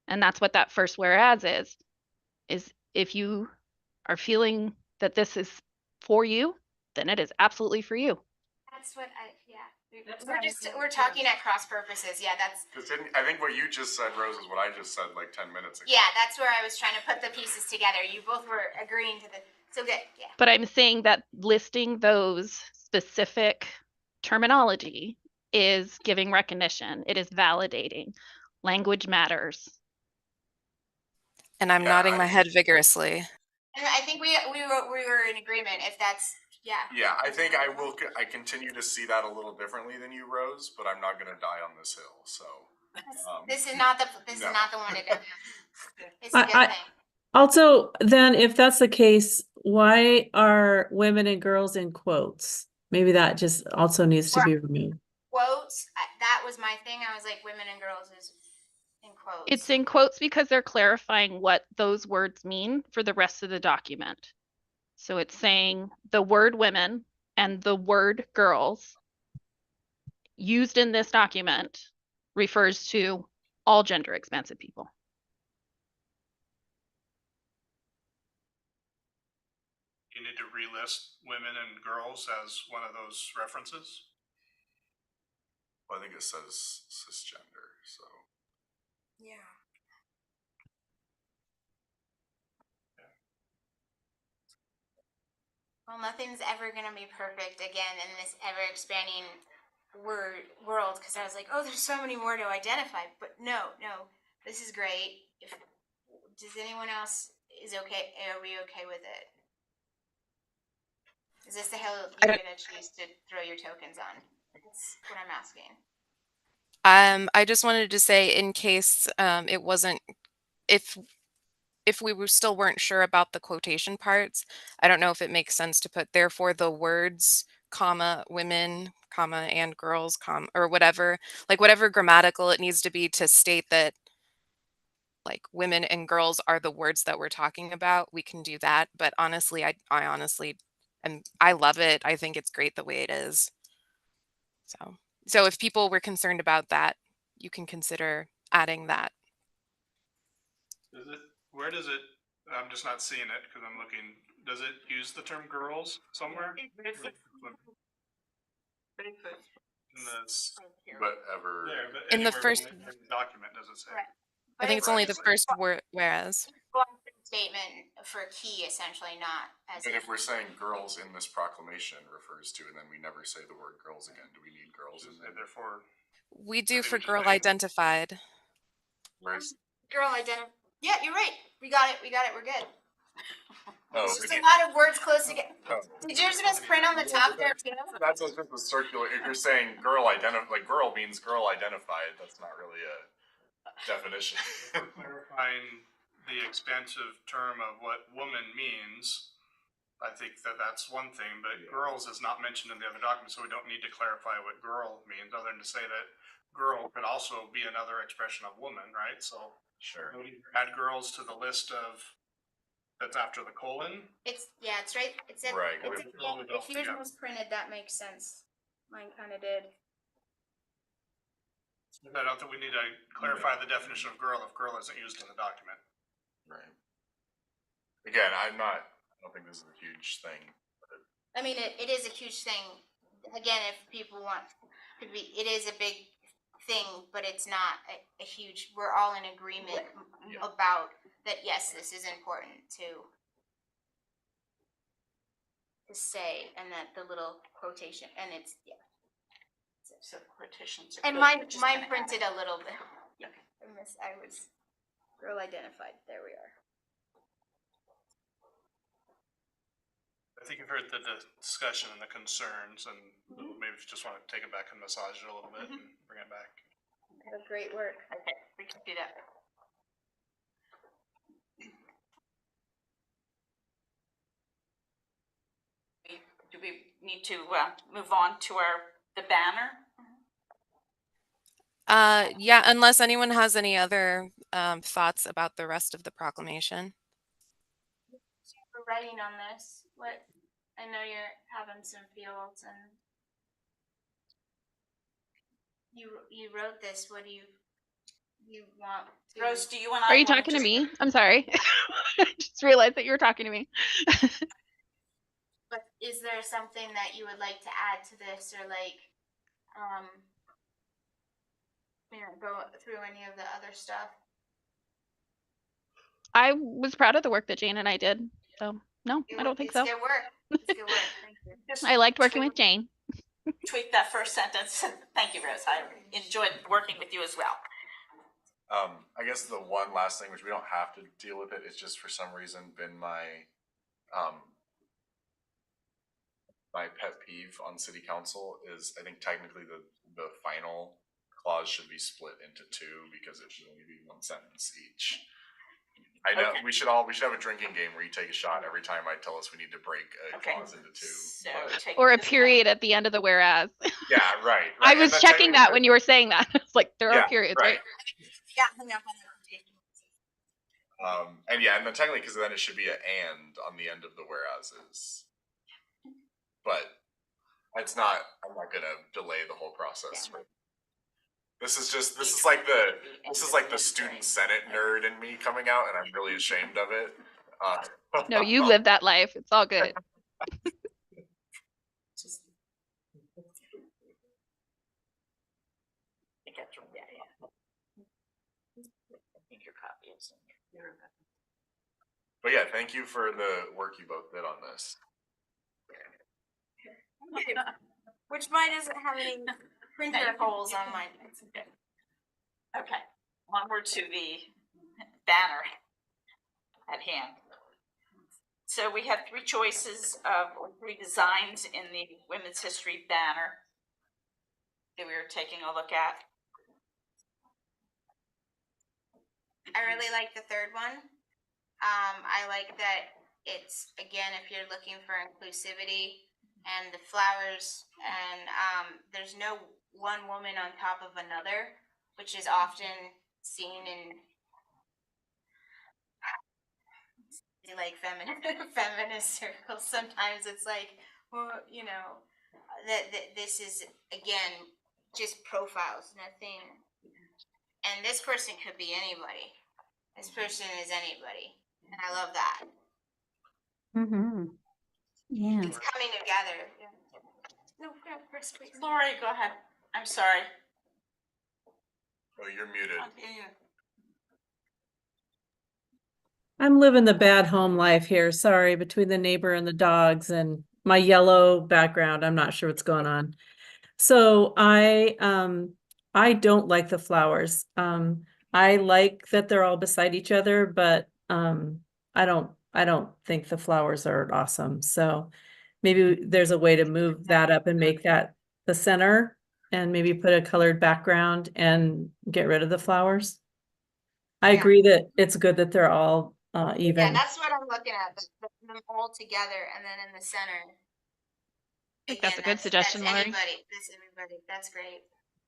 And that's what that first whereas is if you are feeling that this is for you, then it is absolutely for you. That's what we're talking at cross purposes. Yeah, that's. I think what you just said, Rose, is what I just said like 10 minutes ago. Yeah, that's where I was trying to put the pieces together. You both were agreeing to so good. Yeah. But I'm saying that listing those specific terminology is giving recognition. It is validating. Language matters. And I'm nodding my head vigorously. And I think we were in agreement. If that's Yeah, I think I continue to see that a little differently than you, Rose, but I'm not going to die on this hill. So this is not the one to do. It's a good thing. Also, then, if that's the case, why are women and girls in quotes? Maybe that just also needs to be removed. Quotes. That was my thing. I was like, women and girls is in quotes. It's in quotes because they're clarifying what those words mean for the rest of the document. So it's saying the word women and the word girls used in this document refers to all gender expansive people. You need to relist women and girls as one of those references? Well, I think it says cisgender, so. Yeah. Well, nothing's ever going to be perfect again in this ever expanding world, because I was like, oh, there's so many more to identify, but no, this is great. Does anyone else is okay? Are we okay with it? Is this the hill you're going to choose to throw your tokens on? That's what I'm asking. I just wanted to say, in case it wasn't, if we still weren't sure about the quotation parts, I don't know if it makes sense to put therefore the words, comma, women, comma, and girls, comma, or whatever, like whatever grammatical it needs to be to state that like women and girls are the words that we're talking about. We can do that. But honestly, I honestly, and I love it. I think it's great the way it is. So if people were concerned about that, you can consider adding that. Where does it, I'm just not seeing it because I'm looking, does it use the term girls somewhere? in this, Whatever. there, but In the anywhere first- in the document does it say? Right. I think it's only the just first whereas. statement for key, essentially, not as. But if we're saying girls in this proclamation refers to, and then we never say the word girls again, do we need girls in there? Therefore, We do I think for we just girl say- identified. Where's, Girl identity. Yeah, you're right. We got it. We're good. oh, It's just a lot of words close together. oh. Did yours misprint on the top there too? That's just a circular, if you're saying girl like girl means girl identified, that's not really a definition. clarifying the expansive term of what woman means, I think that's one thing, but girls is not mentioned in the other document, so we don't need to clarify what girl means, other than to say that girl could also be another expression of woman, right? So Sure. add girls to the list of, that's after the colon. It's right. It's at, Right. It's at the end. If yours was printed, that makes sense. Mine kind of did. I don't think we need to clarify the definition of girl if girl isn't used in the document. Right. Again, I don't think this is a huge thing. I mean, it is a huge thing. Again, if people want, it is a big thing, but it's not a huge. We're all in agreement about that. Yes, this is important to say, and that the little quotation, and it's So quotations. And mine printed a little bit. Okay. I was girl identified. There we are. I think you've heard the discussion and the concerns, and maybe if you just want to take it back and massage it a little bit and bring it back. That was great work. Okay, we can do that. Do we need to move on to the banner? Yeah, unless anyone has any other thoughts about the rest of the proclamation. For writing on this, I know you're having some fields, and you wrote this. What do you want? Rose, do you and I? Are you talking to me? I'm sorry. I just realized that you were talking to me. But is there something that you would like to add to this, or go through any of the other stuff? I was proud of the work that Jane and I did. So no, I don't think so. It's good work. It's good work. Thank you. I liked working with Jane. Tweak that first sentence. Thank you, Rose. I enjoyed working with you as well. I guess the one last thing, which we don't have to deal with it, it's just for some reason been my pet peeve on city council is I think technically the final clause should be split into two because it should only be one sentence each. I know we should have a drinking game where you take a shot every time I tell us we need to break a clause into two. So or a period at the end of the whereas. Yeah, right. I was checking that when you were saying that. It's like there are periods, right? Yeah, hung up on the quotation. And then technically, because then it should be an "and" on the end of the whereases. But it's not. I'm not gonna delay the whole process. Yeah. This is like the student senate nerd in me coming out, and I'm really ashamed of it. No, you live that life. It's all good. But yeah, thank you for the work you both did on this. Which mine doesn't have any printer holes on mine. Okay, onward to the banner at hand. So we have three choices of three designs in the Women's History banner that we were taking a look at. I really like the third one. I like that it's, again, if you're looking for inclusivity and the flowers, and there's no one woman on top of another, which is often seen in like feminist circles. Sometimes it's like, well, that this is, again, just profiles, nothing. And this person could be anybody. This person is anybody. And I love that. Mm-hmm. Yeah. It's coming together. No, first, please. Lori, go ahead. I'm sorry. Oh, you're muted. I'm living the bad home life here. Sorry, between the neighbor and the dogs and my yellow background, I'm not sure what's going on. So I don't like the flowers. I like that they're all beside each other, but I don't think the flowers are awesome. So maybe there's a way to move that up and make that the center and maybe put a colored background and get rid of the flowers. I Yeah. agree that it's good that they're all even. Yeah, that's what I'm looking at. Them all together, and then in the center. I think that's a good suggestion, That's Lori. anybody. That's everybody. That's great.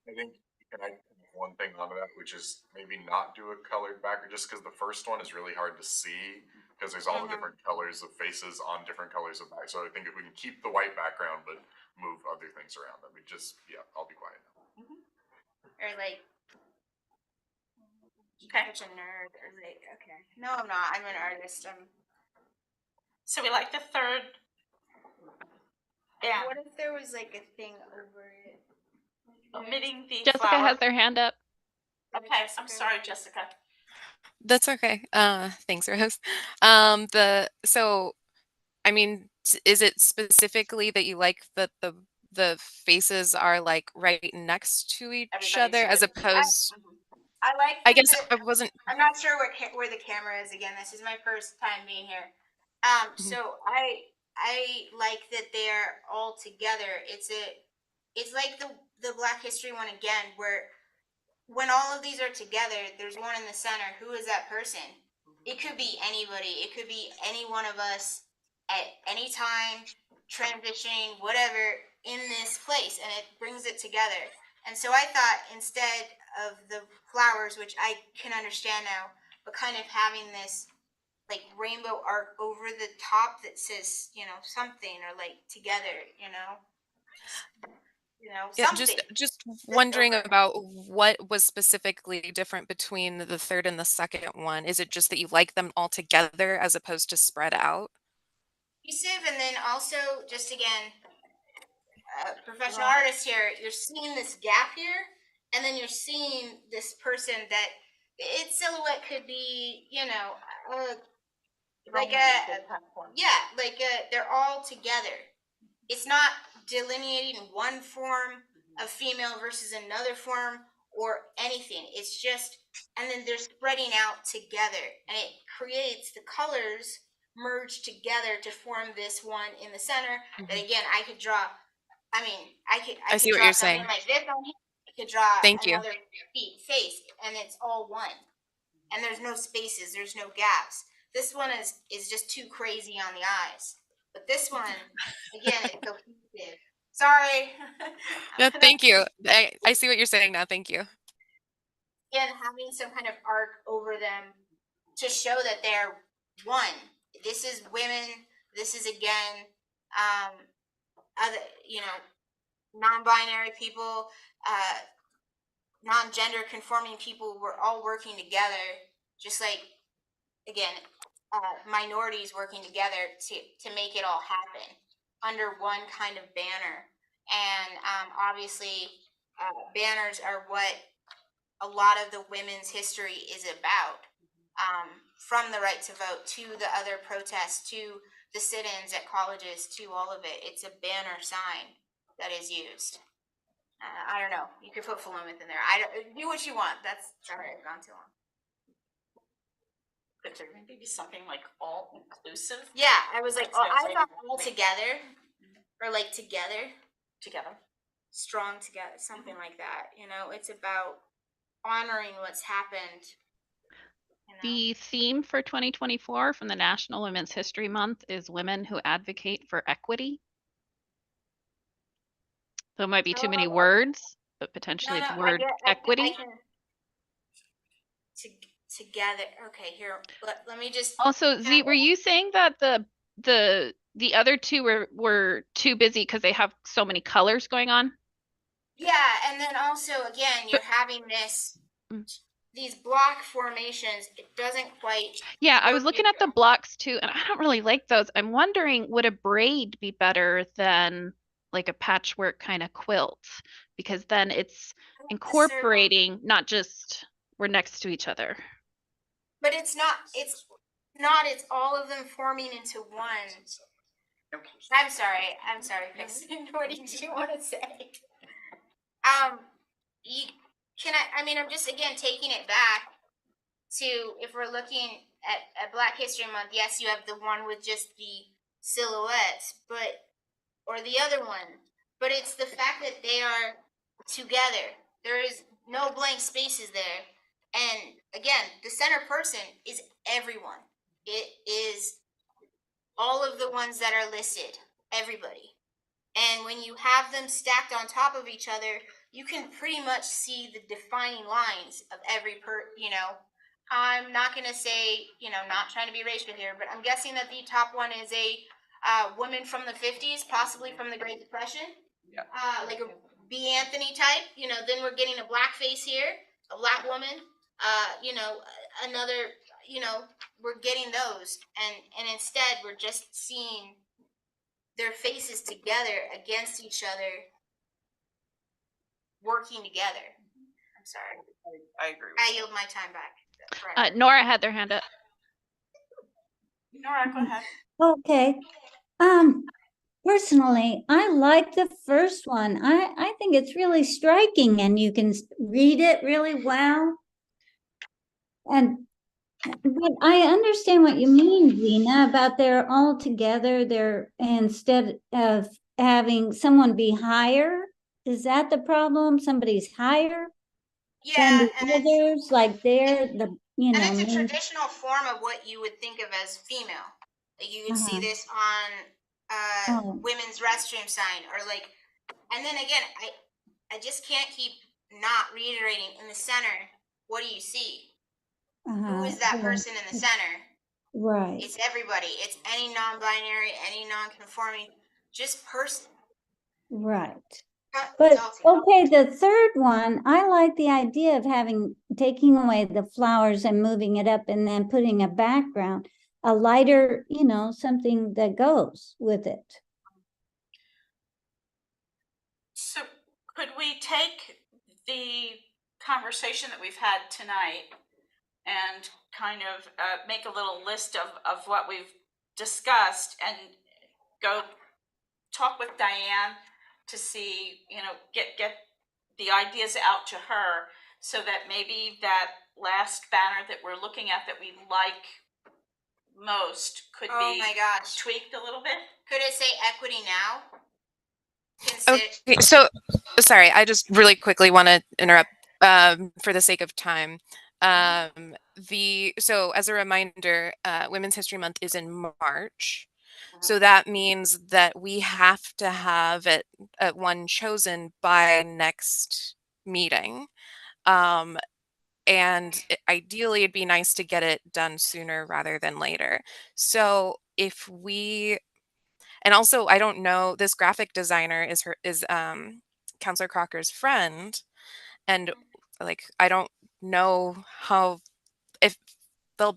I think, can I add one thing onto that, which is maybe not do a colored background, just because the first one is really hard to see, because there's all the different colors of faces on different colors of back. So I think if we can keep the white background, but move other things around, that we just, yeah, I'll be quiet now. Or like, such a nerd. Or like, okay. No, I'm not. I'm an artist. So we like the third. Yeah. What if there was like a thing over it? Omitting the Jessica flower. has their hand up. Okay, I'm sorry, Jessica. That's okay. Thanks, Rose. So I mean, is it specifically that you like that the faces are like right next to each Everybody's other as right. opposed? I like. I guess I wasn't. I'm not sure where the camera is again. This is my first time being here. So I like that they're all together. It's like the Black History one again, where when all of these are together, there's one in the center. Who is that person? It could be anybody. It could be any one of us at any time, transitioning, whatever, in this place, and it brings it together. And so I thought instead of the flowers, which I can understand now, but kind of having this like rainbow arc over the top that says, something, or like together, Yeah, something. just wondering over. about what was specifically different between the third and the second one. Is it just that you like them all together as opposed to spread out? Cohesive, and then also just again, professional artist here, you're seeing this gap here, and then you're seeing this person that its silhouette could be, they're all together. It's not delineating one form of female versus another form or anything. It's just, and then they're spreading out together, and it creates the colors merge together to form this one in the center. That again, I could draw. I mean, I could see what draw you're something saying. like this on here. I could draw Thank you. another face, and it's all one. And there's no spaces. There's no gaps. This one is just too crazy on the eyes. But this one, again, it's cohesive. Sorry. No, thank you. I see what you're saying now. Thank you. Again, having some kind of arc over them to show that they're one. This is women. This is again, other, non-binary people, non-gender conforming people. We're all working together, just like, again, minorities working together to make it all happen under one kind of banner. And obviously, banners are what a lot of the women's history is about. From the right to vote to the other protests to the sit-ins at colleges to all of it, it's a banner sign that is used. I don't know. You could put Philomath in there. Do what you want. That's sorry, I've gone too long. Could there maybe be something like all inclusive? Yeah, I was like, I thought all together, or like together, strong together, something like that. It's about honoring what's happened. The theme for 2024 from the National Women's History Month is Women Who Advocate for Equity. So it might be too many words, but potentially it's word equity. Together. Okay, here. Let me just. Also, Z, were you saying that the other two were too busy because they have so many colors going on? Yeah, and then also again, you're having these block formations. It doesn't quite. Yeah, I was looking at the blocks too, and I don't really like those. I'm wondering, would a braid be better than like a patchwork kind of quilt, because then it's I like the circle. incorporating, not just we're next to each other. But it's not, it's all of them forming into one. I'm sorry, Vixen. What did you want to say? You can I mean, I'm just again taking it back to, if we're looking at Black History Month, yes, you have the one with just the silhouettes, but, or the other one, but it's the fact that they are together. There is no blank spaces there. And again, the center person is everyone. It is all of the ones that are listed, everybody. And when you have them stacked on top of each other, you can pretty much see the defining lines of every I'm not going to say, not trying to be racial here, but I'm guessing that the top one is a woman from the 50s, possibly from the Great Depression. Yeah. Like a B. Anthony type. Then we're getting a black face here, a black woman, another, we're getting those. And instead, we're just seeing their faces together against each other, working together. I'm sorry. I agree. I yield my time back. Nora had their hand up. Nora, go ahead. Okay. Personally, I like the first one. I think it's really striking, and you can read it really well. But I understand what you mean, Zena, about they're all together. They're, instead of having someone be higher. Is that the problem? Somebody's higher than the others, like they're the, and it's a traditional form of what you would think of as female. Like you can see this on women's restroom sign, or like, and then again, I just can't keep not reiterating, in the center, what do you see? Who is that person in the center? Right. It's everybody. It's any non-binary, any non-conforming, just person. Right. But okay, the third one, I like the idea of taking away the flowers and moving it up and then putting a background, a lighter, something that goes with it. So could we take the conversation that we've had tonight and kind of make a little list of what we've discussed, and go talk with Diane to see, get the ideas out to her, so that maybe that last banner that we're looking at that we like most could be tweaked a little bit? Could it say equity now? Okay, so sorry, I just really quickly want to interrupt for the sake of time. So as a reminder, Women's History Month is in March. So that means that we have to have it one chosen by next meeting. And ideally, it'd be nice to get it done sooner rather than later. So if we, and also, I don't know, this graphic designer is Counselor Crocker's friend, and like I don't know if they'll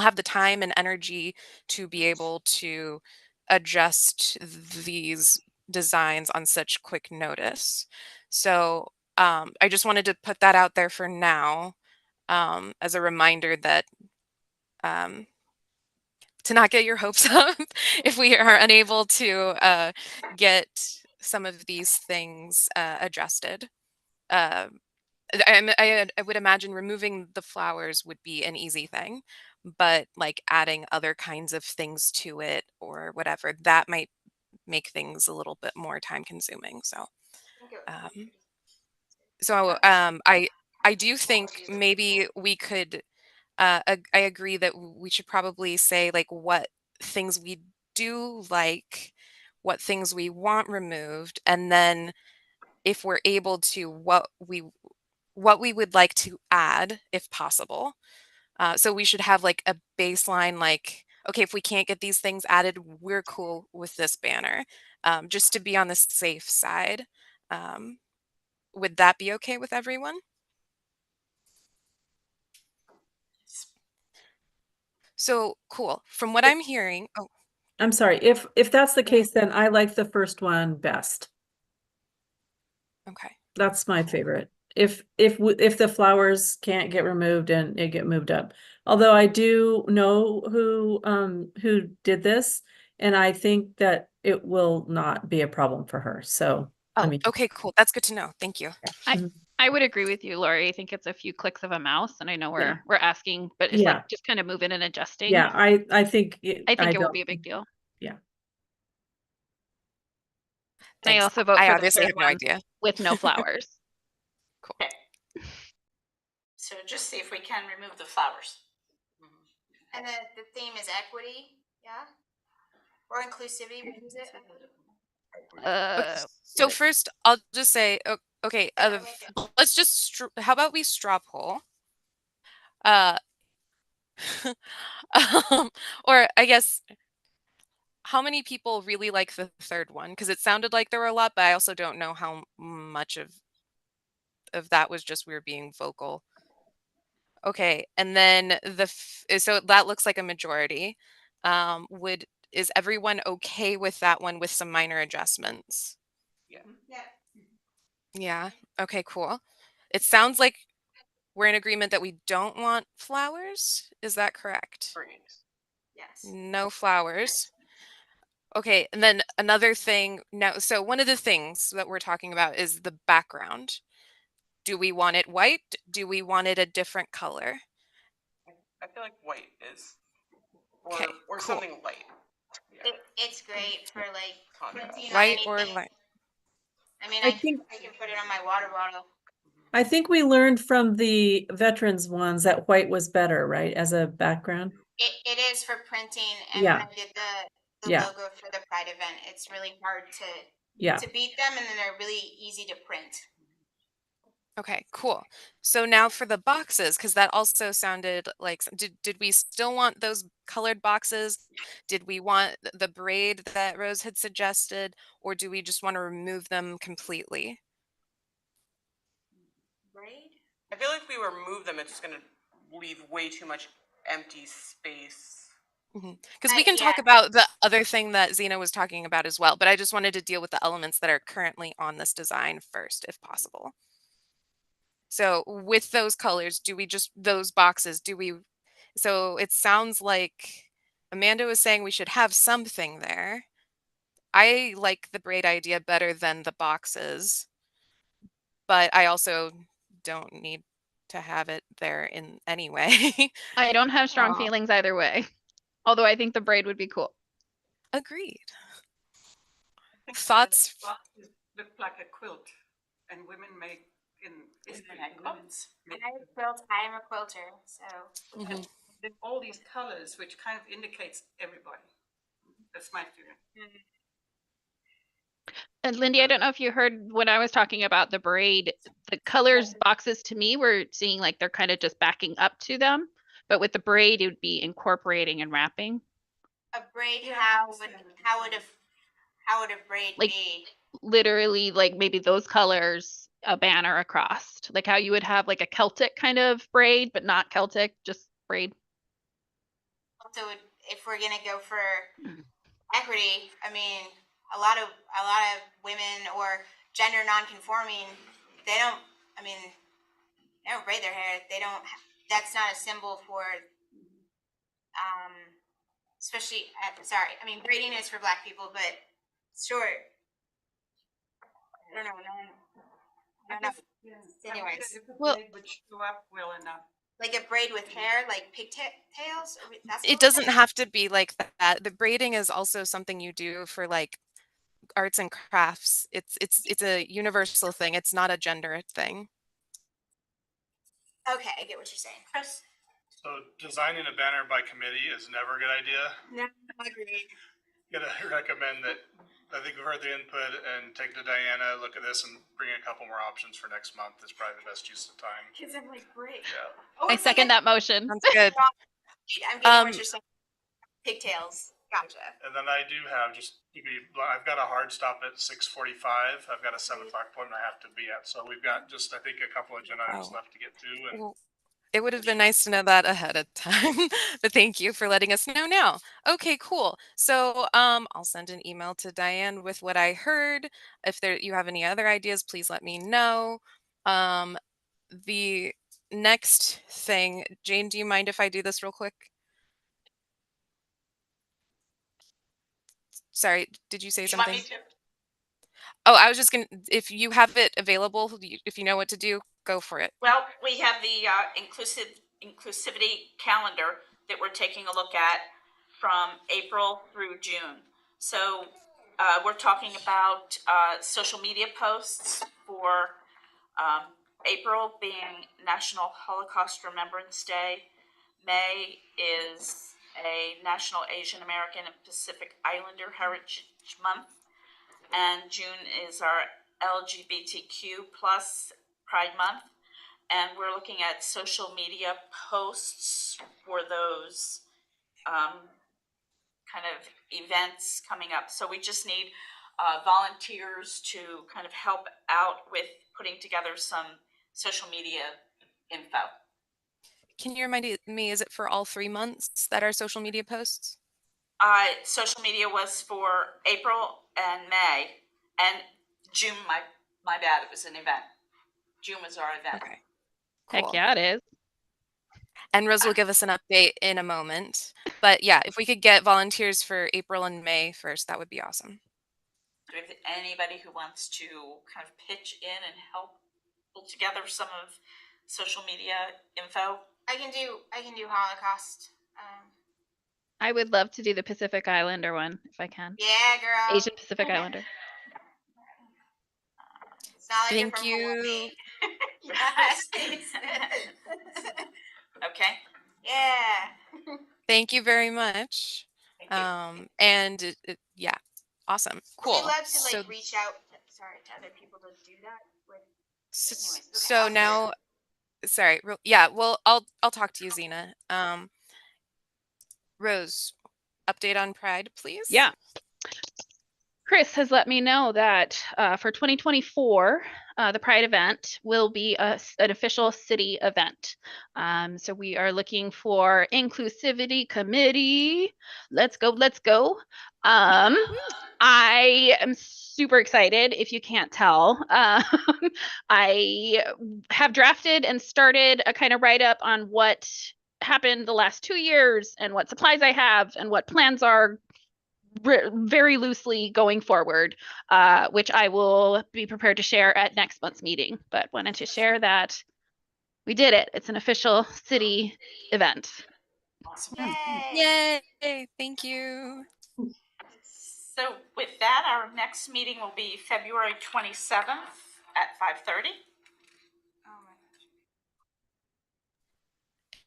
have the time and energy to be able to adjust these designs on such quick notice. So I just wanted to put that out there for now, as a reminder that to not get your hopes up if we are unable to get some of these things adjusted. I would imagine removing the flowers would be an easy thing, but like adding other kinds of things to it or whatever, that might make things a little bit more time consuming. I do think maybe we could, I agree that we should probably say like what things we do like, what things we want removed, and then if we're able to, what we would like to add if possible. So we should have like a baseline, like, okay, if we can't get these things added, we're cool with this banner, just to be on the safe side. Would that be okay with everyone? So cool. From what I'm hearing, I'm sorry, if that's the case, then I like the first one best. Okay. That's my favorite. If the flowers can't get removed and it get moved up. Although I do know who did this, and I think that it will not be a problem for her. So I Oh, mean, okay, cool. That's good to know. Thank you. I would agree with you, Lori. I think it's a few clicks of a mouse, and I know Yeah. we're asking, but it's Yeah. like just kind of moving and adjusting. Yeah, I think I think it don't won't be a big deal. Yeah. And I Thanks. also vote I for the obviously third have no one idea. with no flowers. Cool. Okay. So just see if we can remove the flowers. And the theme is equity, yeah? Or inclusivity, what is it? So first, I'll just say, okay, let's just, how about we straw poll? Or I guess, how many people really like the third one? Because it sounded like there were a lot, but I also don't know how much of that was just we were being vocal. Okay, and then so that looks like a majority. Is everyone okay with that one with some minor adjustments? Yeah. Yeah. Okay, cool. It sounds like we're in agreement that we don't want flowers. Is that correct? Yes. No flowers. Okay, and then another thing now, so one of the things that we're talking about is the background. Do we want it white? Do we want it a different color? I feel like white is, Okay, or cool. something light. Yeah. It's great for like Contrast. printing on White or anything. light? I mean, I I think can put it on my water bottle. I think we learned from the veterans ones that white was better, right? As a background. It is for printing, and Yeah. when I did the Yeah. logo for the Pride event, it's really hard Yeah. to beat them, and then they're really easy to print. Okay, cool. So now for the boxes, because that also sounded like, did we still want those colored boxes? Did we want the braid that Rose had suggested, or do we just want to remove them completely? Braid? I feel like if we remove them, it's just gonna leave way too much empty space. Because we can talk about the other thing that Zena was talking about as well, but I just wanted to deal with the elements that are currently on this design first, if possible. So with those colors, do we just, those boxes, so it sounds like Amanda was saying we should have something there. I like the braid idea better than the boxes, but I also don't need to have it there in any way. I don't have strong feelings either way, although I think the braid would be cool. Agreed. I think Thoughts? boxes look like a quilt, and women make quilts. I am a quilter, so. And then all these colors, which kind of indicates everybody. That's my feeling. And Lindy, I don't know if you heard when I was talking about the braid, the colors boxes to me were seeing like they're kind of just backing up to them, but with the braid, it would be incorporating and wrapping. A braid, how would a braid like, be? Literally, like maybe those colors, a banner across, like how you would have like a Celtic kind of braid, but not Celtic, just braid. So if we're gonna go for equity, I mean, a lot of women or gender non-conforming, they don't braid their hair. They don't. That's not a symbol for. Especially, sorry. I mean, braiding is for Black people, but short. I don't know. Anyways, well, would show up well enough. Like a braid with hair, like pigtails. It doesn't have to be like that. The braiding is also something you do for like arts and crafts. It's a universal thing. It's not a gender thing. Okay, I get what you're saying. Chris? So designing a banner by committee is never a good idea. No, agreed. Gonna recommend that. I think we've heard the input and take it to Diana, look at this and bring a couple more options for next month. It's probably the best use of time. Because I'm like, great. Yeah. I second that motion. Sounds good. I'm getting what you're saying. Pigtails. Gotcha. And then I do have I've got a hard stop at 6:45. I've got a 7 o'clock appointment I have to be at. So we've got just, I think, a couple of agenda items left to get to. And It would have been nice to know that ahead of time, but thank you for letting us know now. Okay, cool. So I'll send an email to Diane with what I heard. If you have any other ideas, please let me know. The next thing, Jane, do you mind if I do this real quick? Sorry, did you say Do you want something? me to? Oh, I was just gonna, if you have it available, if you know what to do, go for it. Well, we have the inclusivity calendar that we're taking a look at from April through June. So we're talking about social media posts for April being National Holocaust Remembrance Day. May is a National Asian American and Pacific Islander Heritage Month. And June is our LGBTQ plus Pride Month. And we're looking at social media posts for those kind of events coming up. So we just need volunteers to kind of help out with putting together some social media info. Can you remind me, is it for all 3 months that are social media posts? Social media was for April and May, and June, my bad, it was an event. June was our event. Okay, cool. Heck yeah, it is. And Rose will give us an update in a moment. But yeah, if we could get volunteers for April and May first, that would be awesome. If anybody who wants to kind of pitch in and help pull together some of social media info. I can do Holocaust. I would love to do the Pacific Islander one if I can. Yeah, girl. Asian Pacific Islander. It's not like Thank you're from you. Hawaii. Okay. Yeah. Thank you very much. Thank you. And yeah, awesome. Cool. We love to So, reach out to other people to do that with. Anyways, okay, so I'll now, sorry. Yeah, well, I'll talk to you, Zena. Rose, update on Pride, please. Yeah. Chris has let me know that for 2024, the Pride event will be an official city event. So we are looking for Inclusivity Committee. Let's go, let's go. I am super excited, if you can't tell. I have drafted and started a kind of write-up on what happened the last 2 years and what supplies I have and what plans are very loosely going forward, which I will be prepared to share at next month's meeting. But wanted to share that we did it. It's an official city event. Awesome. Yay. Yay! Thank you. So with that, our next meeting will be February 27th at 5:30.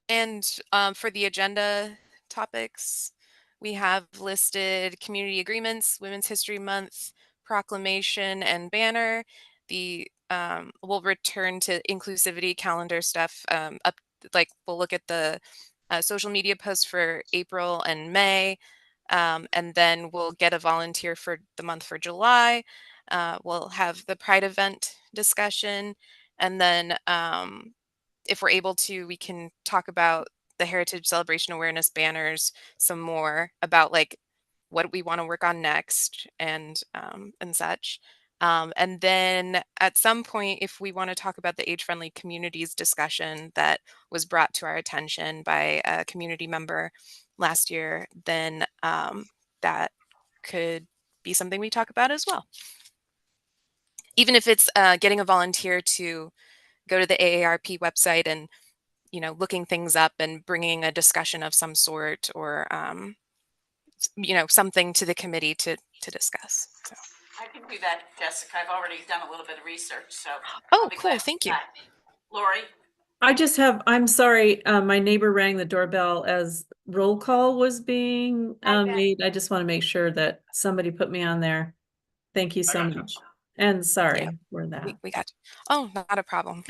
And for the agenda topics, we have listed community agreements, Women's History Month, proclamation, and banner. We'll return to inclusivity calendar stuff. We'll look at the social media posts for April and May, and then we'll get a volunteer for the month for July. We'll have the Pride event discussion, and then if we're able to, we can talk about the Heritage Celebration Awareness banners some more, about like what we want to work on next and such. And then at some point, if we want to talk about the age-friendly communities discussion that was brought to our attention by a community member last year, then that could be something we talk about as well. Even if it's getting a volunteer to go to the AARP website and looking things up and bringing a discussion of some sort, or something to the committee to discuss. So. I can do that, Jessica. I've already done a little bit of research, so. Oh, cool. Thank you. Lori? I'm sorry, my neighbor rang the doorbell as roll call was being made. I just want to make sure that somebody put me on there. Thank you so much. And sorry for that. We got you. Oh, not a problem.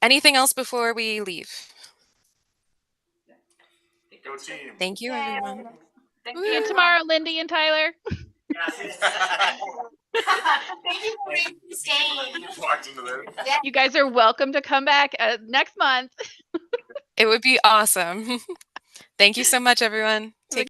Anything else before we leave? Go team. Thank you, everyone. Thank See you tomorrow, Lindy and Tyler. Thank you for staying. Walked into there. You guys are welcome to come back next month. It would be awesome. Thank you so much, everyone. Take